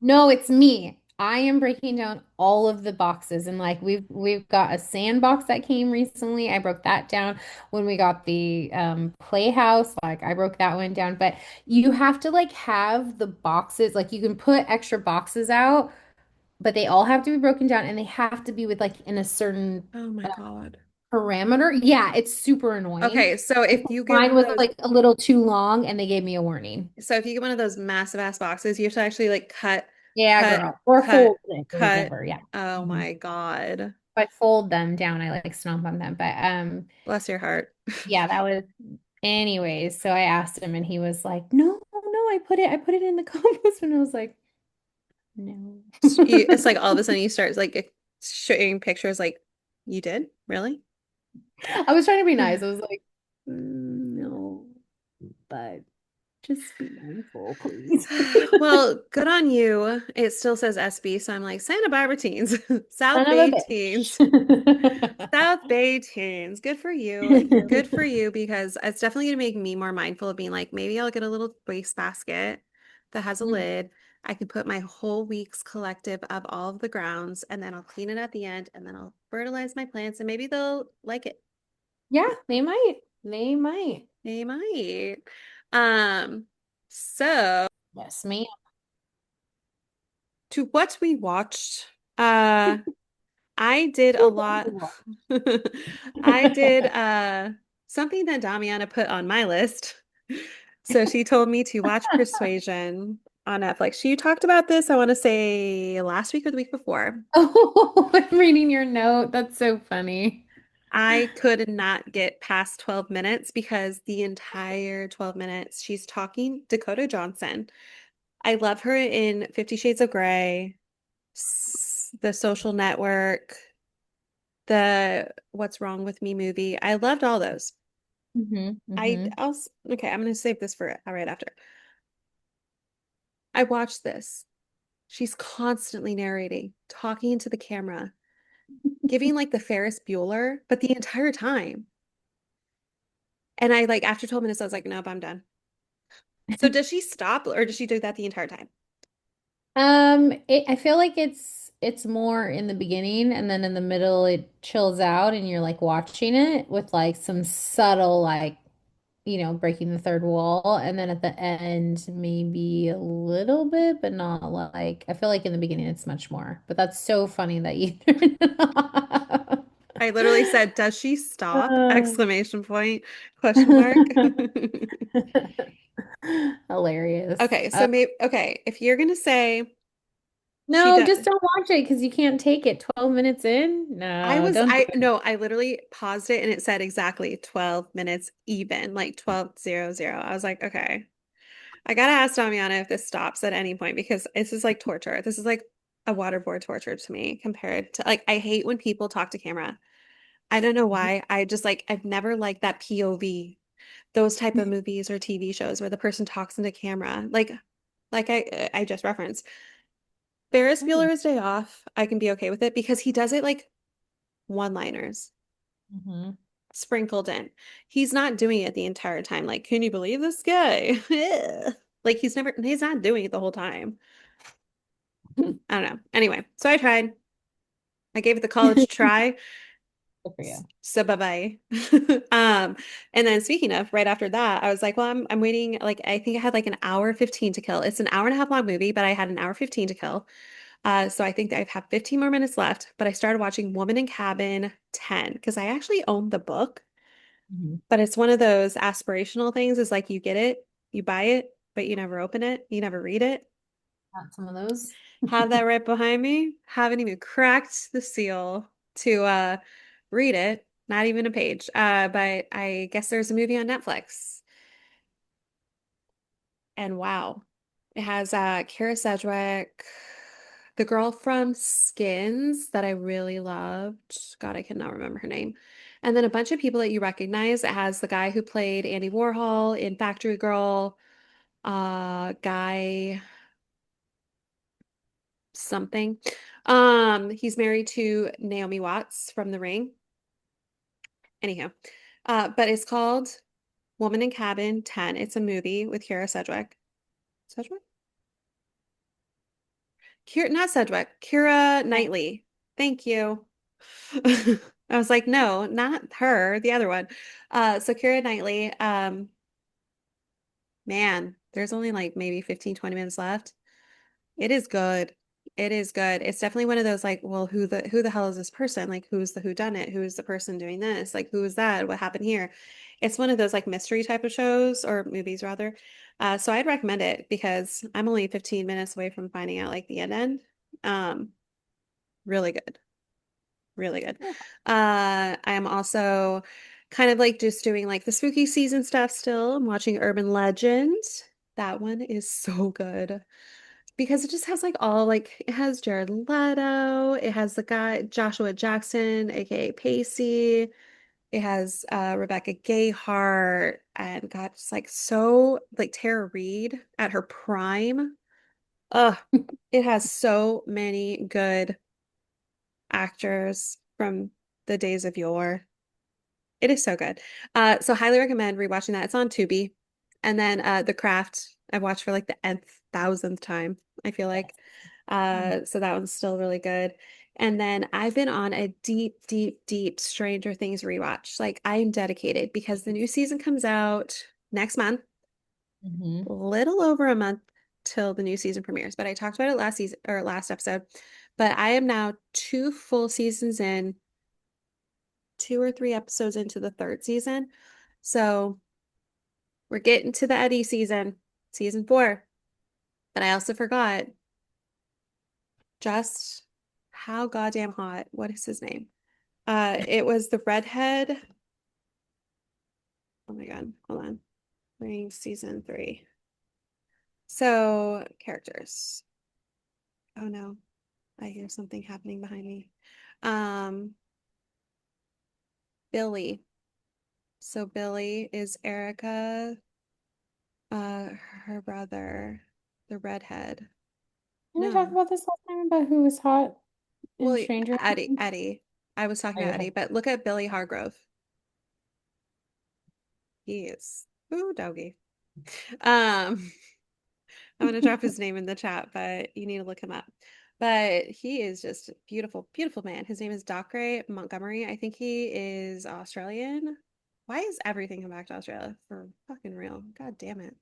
No, it's me. I am breaking down all of the boxes and like we've got a sandbox that came recently. I broke that down when we got the playhouse. Like I broke that one down. But you have to like have the boxes, like you can put extra boxes out, but they all have to be broken down and they have to be with like in a certain Oh my God. parameter. Yeah, it's super annoying. Okay, so if you get one Mine of was those, like a little too long and they gave me a warning. so if you get one of those massive ass boxes, you have to actually like Yeah, cut, girl. Or cut, fold it or cut. whatever. Yeah. Oh Mhm. my God. If I fold them down, I like stomp on them. But Bless your heart. yeah, that was anyways. So I asked him and he was like, no, no, I put it in the compost. And I was like, no. It's like all of a sudden you start like showing pictures like you did? Really? I was trying to be nice. I was like, no, but just be mindful, please. Well, good on you. It still says SB, so I'm like Santa Barbara teens, South Son of a Bay bitch. teens, South Bay teens. Good for you. Good for you because it's definitely gonna make me more mindful of being like, maybe I'll get a little waste basket that has a Mhm. lid. I can put my whole week's collective of all of the grounds and then I'll clean it at the end and then I'll fertilize my plants and maybe they'll like it. Yeah, they might. They might. They might. Um, so Yes, ma'am. to what we watched, uh I did a lot. I did something that Damiana put on my list. So she told me to watch Persuasion on Netflix. She talked about this, I want to say last week or the week before. Oh, I'm reading your note. That's so funny. I could not get past 12 minutes because the entire 12 minutes she's talking Dakota Johnson. I love her in 50 Shades of Grey, The Social Network, the What's Wrong with Me movie. I loved all those. Hmm. Hmm. Okay, I'm gonna save this for right after. I watched this. She's constantly narrating, talking into the camera, giving like the Ferris Bueller, but the entire time. And I like after 12 minutes, I was like, nope, I'm done. So does she stop or does she do that the entire time? I feel like it's more in the beginning and then in the middle it chills out and you're like watching it with like some subtle like, breaking the third wall and then at the end maybe a little bit, but not like I feel like in the beginning it's much more. But that's so funny that you turned it off. I literally said, does she stop? Uh, Exclamation point, question mark. Hilarious. Okay, so maybe okay, if you're gonna say she No, does just don't watch it because you can't take it 12 minutes in. No, don't do I it. no, I literally paused it and it said exactly 12 minutes even, like 12:00. I was like, okay. I gotta ask Damiana if this stops at any point because this is like torture. This is like a waterboard torture to me compared to like I hate when people talk to camera. I don't know why. I just like I've never liked that POV, those type of movies or TV shows where the person talks into camera. Like I just referenced. Ferris Bueller's Day Off, I can be okay with it because he does it like one-liners Mhm. sprinkled in. He's not doing it the entire time. Like, can you believe this guy? Like he's not doing it the whole time. I don't know. Anyway, so I tried. I gave it the college Good try. for you. So bye-bye. And then speaking of, right after that, I was like, well, I'm waiting, like I think I had like an hour 15 to kill. It's an hour and a half long movie, but I had an hour 15 to kill. So I think that I have 15 more minutes left, but I started watching Woman in Cabin 10 because I actually own the book. Mhm. But it's one of those aspirational things is like you get it, you buy it, but you never open it, you never read it. Got some of those. Have that right behind me. Haven't even cracked the seal to read it, not even a page. But I guess there's a movie on Netflix. And wow, it has Kara Sedgwick, the girl from Skins that I really loved. God, I cannot remember her name. And then a bunch of people that you recognize. It has the guy who played Andy Warhol in Factory Girl, guy something. He's married to Naomi Watts from The Ring. Anyhow, but it's called Woman in Cabin 10. It's a movie with Kara Sedgwick. Sedgwick? Kira, not Sedgwick, Kira Knightley. Thank you. I was like, no, not her, the other one. So Kira Knightley, man, there's only like maybe 15, 20 minutes left. It is good. It is good. It's definitely one of those like, well, who the hell is this person? Like, who's the who done it? Who's the person doing this? Like, who is that? What happened here? It's one of those like mystery type of shows or movies rather. So I'd recommend it because I'm only 15 minutes away from finding out like the end. Um, really good. Really good. I am also kind of like just doing like the spooky season stuff still. I'm watching Urban Legend. That one is so good because it just has like all like it has Jared Leto, it has the guy Joshua Jackson, aka Pacey, it has Rebecca Gayheart, and God, it's like so like Tara Reid at her prime. Ugh, it has so many good actors from the days of yore. It is so good. So highly recommend rewatching that. It's on Tubi. And then The Craft, I've watched for like the nth thousandth time, I feel like. Mm. So that one's still really good. And then I've been on a deep, deep, deep Stranger Things rewatch. Like I am dedicated because the new season comes out next month, Mhm. little over a month till the new season premieres. But I talked about it last season or last episode. But I am now two full seasons in, two or three episodes into the third season. So we're getting to the Eddie season, season 4. But I also forgot just how goddamn hot. What is his name? It was the redhead. Oh my God, hold on. Playing season 3. So characters. Oh no, I hear something happening behind me. Um, Billy. So Billy is Erica, uh, her brother, the redhead. Didn't we talk No. about this last time about who was hot in Well, Stranger Eddie, Things? Eddie. I was talking Oh, about you're Eddie, talking. but look at Billy Hargrove. He is, ooh, doggy. Um, I'm gonna drop his name in the chat, but you need to look him up. But he is just a beautiful, beautiful man. His name is Docre Montgomery. I think he is Australian. Why is everything come back to Australia for fucking real? God damn it.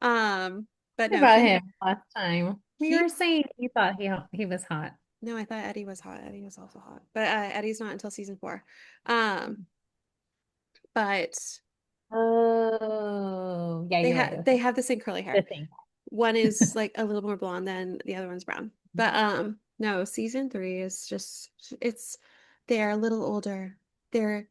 Um, but no, About he him last time. You he were saying you thought he was hot. no, I thought Eddie was hot. Eddie was also hot. But Eddie's not until season 4. But Oh, yeah, you're right. they Okay. have the same curly The hair. thing. One is like a little more blonde than the other one's brown. But no, season 3 is just it's they're a little older. They're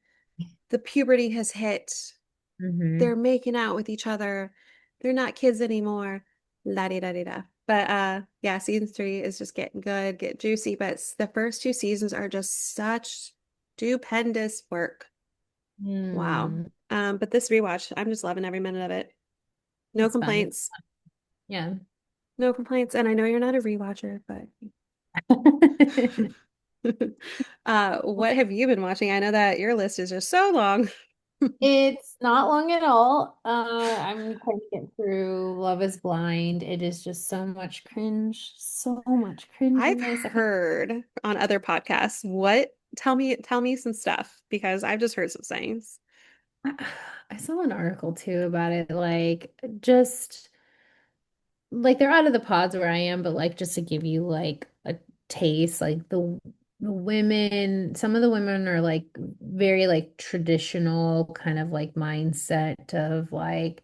the puberty has hit. They're Hmm. making out with each other. They're not kids anymore. La di da di da. But yeah, season 3 is just getting good, get juicy. But the first 2 seasons are just such stupendous work. Wow. Hmm. But this rewatch, I'm just loving every minute of it. No It's fun. complaints. Yeah. No complaints. And I know you're not a rewatcher, but what have you been watching? I know that your list is just so long. It's not long at all. I'm trying to get through Love is Blind. It is just so much cringe, so much I've cringiness. I can't. heard on other podcasts. What? Tell me some stuff because I've just heard some things. I saw an article too about it, like just like they're out of the pods where I am, but like just to give you like a taste, like the women, some of the women are like very like traditional kind of like mindset of like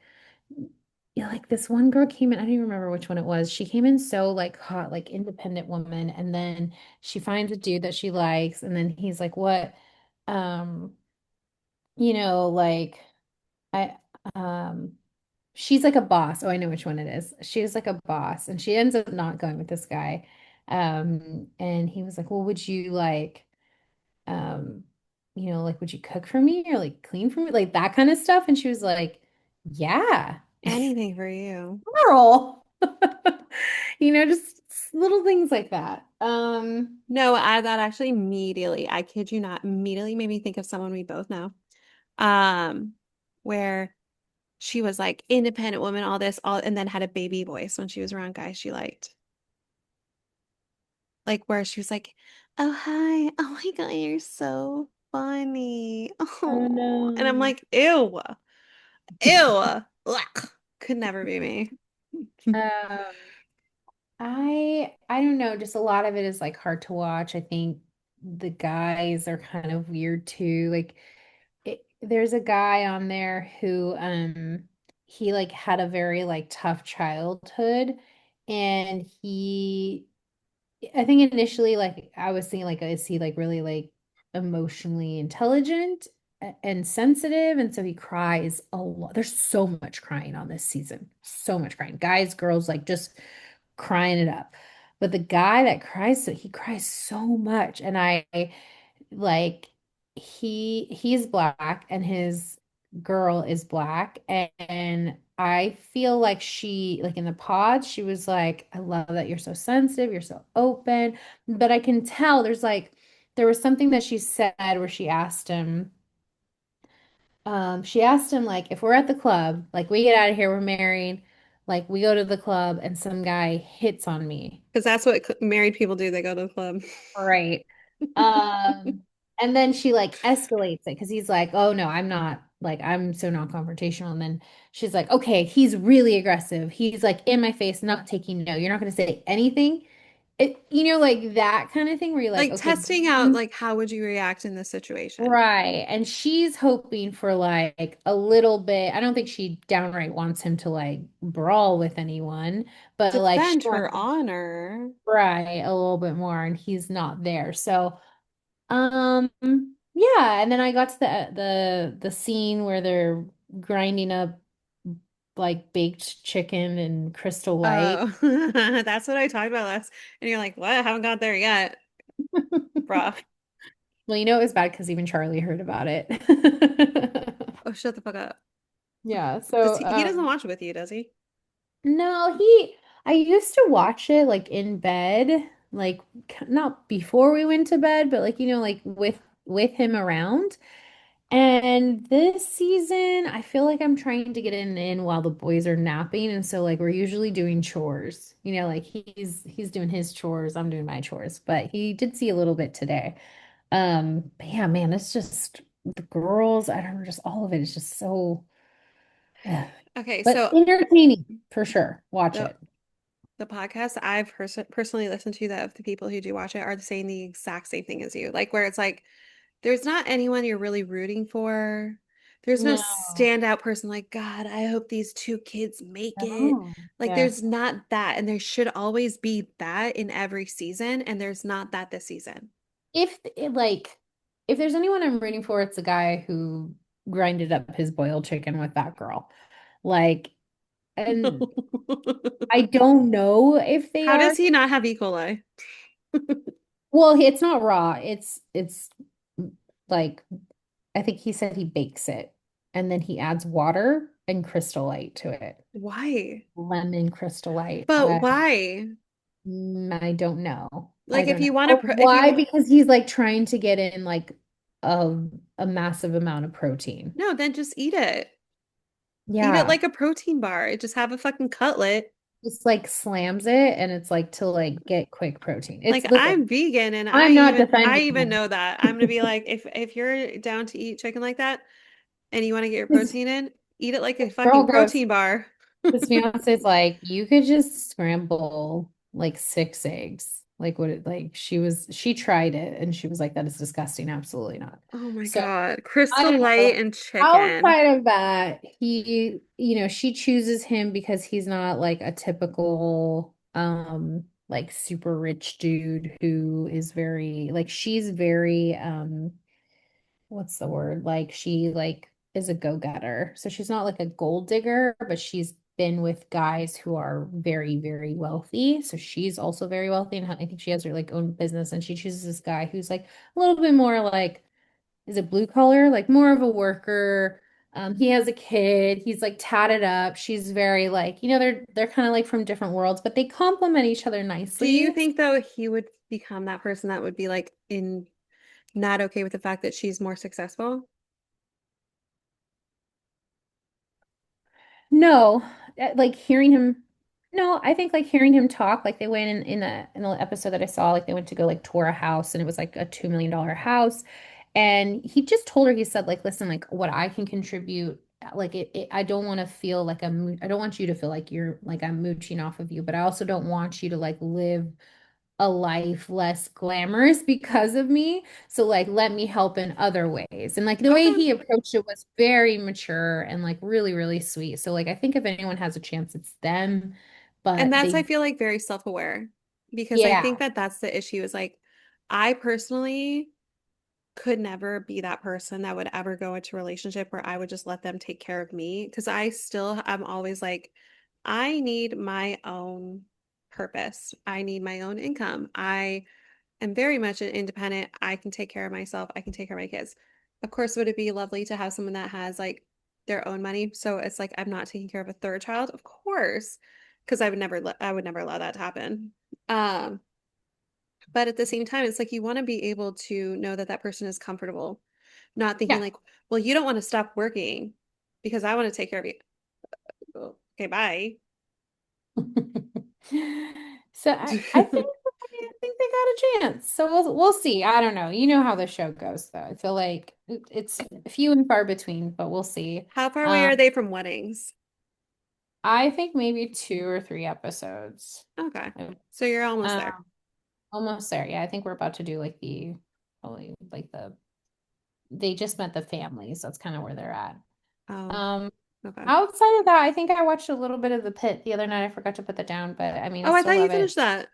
yeah, like this one girl came in, I don't even remember which one it was. She came in so like hot, like independent woman, and then she finds a dude that she likes, and then he's like, "What? Um, like I um she's like a boss. Oh, I know which one it is. She's like a boss, and she ends up not going with this guy. And he was like, "Well, would you like, um, like, would you cook for me or like clean for me, like that kind of stuff?" And she was like, "Yeah, Anything for you. girl." Just little things like that. No, that actually immediately, I kid you not, immediately made me think of someone we both know. Um, where she was like independent woman, all this, all, and then had a baby voice when she was around guys she liked. Like where she was like, "Oh hi, oh my God, you're so funny." Oh Oh, and I'm no. like, ew, ew, ugh. Could never be me. Um, I don't know, just a lot of it is like hard to watch. I think the guys are kind of weird too. Like there's a guy on there who he like had a very like tough childhood, and I think initially like I was thinking like is he like really like emotionally intelligent and sensitive, and so he cries a lot. There's so much crying on this season. So much crying. Guys, girls, like just crying it up. But the guy that cries, so he cries so much. And I like he's black and his girl is black. And I feel like she, like in the pod, she was like, I love that you're so sensitive, you're so open. But I can tell there was something that she said where she asked him, like, if we're at the club, like we get out of here, we're married, like we go to the club and some guy hits on me. Because that's what married people do. They go to the club. Right. Um, and then she like escalates it because he's like, oh no, I'm not like I'm so non-confrontational. And then she's like, okay, he's really aggressive. He's like in my face, not taking no. You're not gonna say anything. Like that kind of thing where you're like, Like okay, testing out, like, how would you react in this situation? right. And she's hoping for like a little bit. I don't think she downright wants him to like brawl with anyone, but like she Defend wants her to honor. try a little bit more, and he's not there. So, yeah. And then I got to the scene where they're grinding up like baked chicken and Crystal Light. Oh, that's what I talked about last. And you're like, what? I haven't got there yet, bruh. Well, it was bad because even Charlie heard about it. Oh, shut the fuck up. Yeah, Does so he doesn't watch it with you, does he? no, I used to watch it like in bed, like not before we went to bed, but like like with him around. And this season, I feel like I'm trying to get in while the boys are napping, and so like we're usually doing chores. Like he's doing his chores, I'm doing my chores, but he did see a little bit today. But yeah, man, it's just the girls, I don't know, just all of it is just so Okay, but so entertaining for sure. Watch the it. the podcast I've personally listened to that of the people who do watch it are saying the exact same thing as you. Like where it's like there's not anyone you're really rooting for. There's no No. standout person like, God, I hope these two kids make it. Oh, Like yeah. there's not that, and there should always be that in every season, and there's not that this season. If there's anyone I'm rooting for, it's the guy who grinded up his boiled chicken with that girl. Like, and I don't know if they How does are. he not have E. coli? Well, it's not raw. It's like I think he said he bakes it and then he adds water and Crystal Light to it. Why? Lemon Crystal Light. But why? I don't know. I Like if don't know. you want Oh, to, if why? you Because he's like trying to get in like a a massive amount of protein. no, then just eat it. Eat it Yeah. like a protein bar. Just have a fucking cutlet. Just like slams it and it's like to like get quick protein. Like It's listen, I'm vegan and I'm not I defending even him. know that. I'm gonna be like if you're down to eat chicken like that and you want to get your protein in, eat it like a This girl fucking goes, protein bar. his fiance's like, you could just scramble like 6 eggs. Like she tried it and she was like, that is disgusting. Absolutely not. Oh my So God. I Crystal don't Light know. and chicken. Outside of that, she chooses him because he's not like a typical like super rich dude who is very like she's very what's the word? Like she like is a go-getter. So she's not like a gold digger, but she's been with guys who are very, very wealthy. So she's also very wealthy, and I think she has her like own business, and she chooses this guy who's like a little bit more like, is it blue collar? Like more of a worker. He has a kid. He's like tatted up. She's very like, they're kind of like from different worlds, but they complement each other Do you nicely. think though he would become that person that would be like in not okay with the fact that she's more successful? No, like hearing him. No, I think like hearing him talk, like they went in the episode that I saw, like they went to go like tour a house, and it was like a $2 million house, and he just told her, he said like, listen, like what I can contribute, like I don't want to feel like I don't want you to feel like you're like I'm mooching off of you, but I also don't want you to like live a life less glamorous because of me. So like let me help in other ways. And like the way Okay. he approached it was very mature and like really, really sweet. So like I think if anyone has a chance, it's them. And But that's, I they, feel like, very self-aware because I think yeah, that that's the issue is like, I personally could never be that person that would ever go into a relationship where I would just let them take care of me because I still am always like, I need my own purpose. I need my own income. I am very much an independent. I can take care of myself. I can take care of my kids. Of course, would it be lovely to have someone that has like their own money? So it's like I'm not taking care of a third child, of course, because I would never allow that to happen. Um, but at the same time, it's like you want to be able to know that that person is comfortable, not thinking yeah. like, well, you don't want to stop working because I want to take care of you. Oh, okay, bye. So I think they got a chance. So we'll see. I don't know. You know how the show goes though. I feel like it's few and far between, but we'll see. How far away are Um, they from weddings? I think maybe 2 or 3 episodes. Okay, so you're almost there. Um, Almost there. Yeah, I think we're about to do like the probably like they just met the families. That's kind of where they're at. Oh, Um, okay. Outside of that, I think I watched a little bit of The Pit the other night. I forgot to put that down, but I mean, I Oh, I still thought you love it. finished that.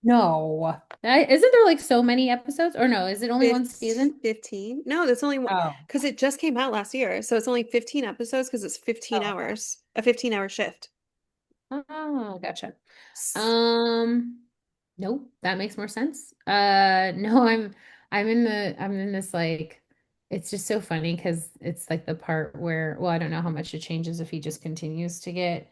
No. Isn't there like so many episodes? Or no, is it only one season? 15? No, that's only one Oh. because it just came out last year. So it's only 15 episodes because it's 15 Oh, okay. hours, a 15-hour shift. Oh, gotcha. S- Um, nope, that makes more sense. No, I'm in this like it's just so funny because it's like the part where, well, I don't know how much it changes if he just continues to get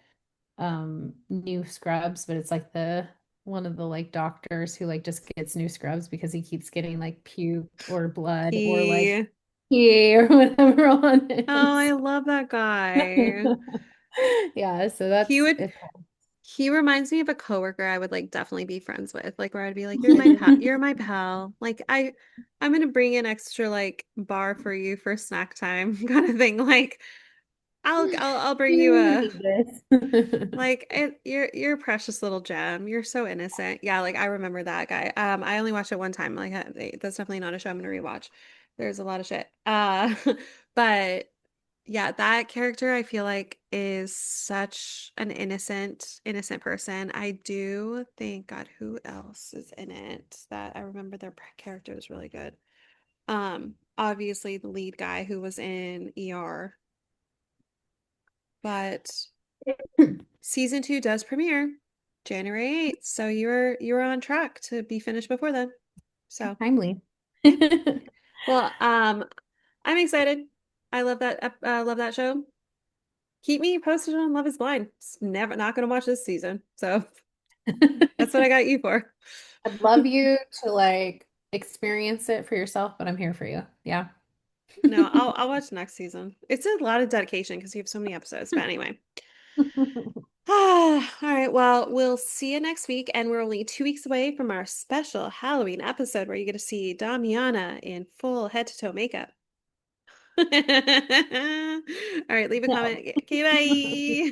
new scrubs, but it's like the one of the like doctors who like just gets new scrubs because he keeps getting like puke or blood or like He, pee or whatever on oh, his. I love that guy. Yeah, so He that's would, it's he reminds me of a coworker I would like definitely be friends with. Like where I'd be like, you're my pal. Like I'm gonna bring an extra like bar for you for snack time kind of thing. Like I'll bring you You a need this. like you're a precious little gem. You're so innocent. Yeah, like I remember that guy. I only watched it one time. Like that's definitely not a show I'm gonna rewatch. There's a lot of shit. But yeah, that character I feel like is such an innocent person. I do think, God, who else is in it that I remember their character was really good. Obviously the lead guy who was in ER, but season two does premiere January 8th, so you're on track to be finished before then. So Timely. yeah. Well, I'm excited. I love that show. Keep me posted on Love is Blind. It's never not gonna watch this season. So that's what I got you for. I'd love you to like experience it for yourself, but I'm here for you. Yeah. No, I'll watch next season. It's a lot of dedication because you have so many episodes. But anyway. All right. Well, we'll see you next week, and we're only 2 weeks away from our special Halloween episode where you get to see Damiana in full head to toe makeup. All right, leave a No. comment. Okay, bye.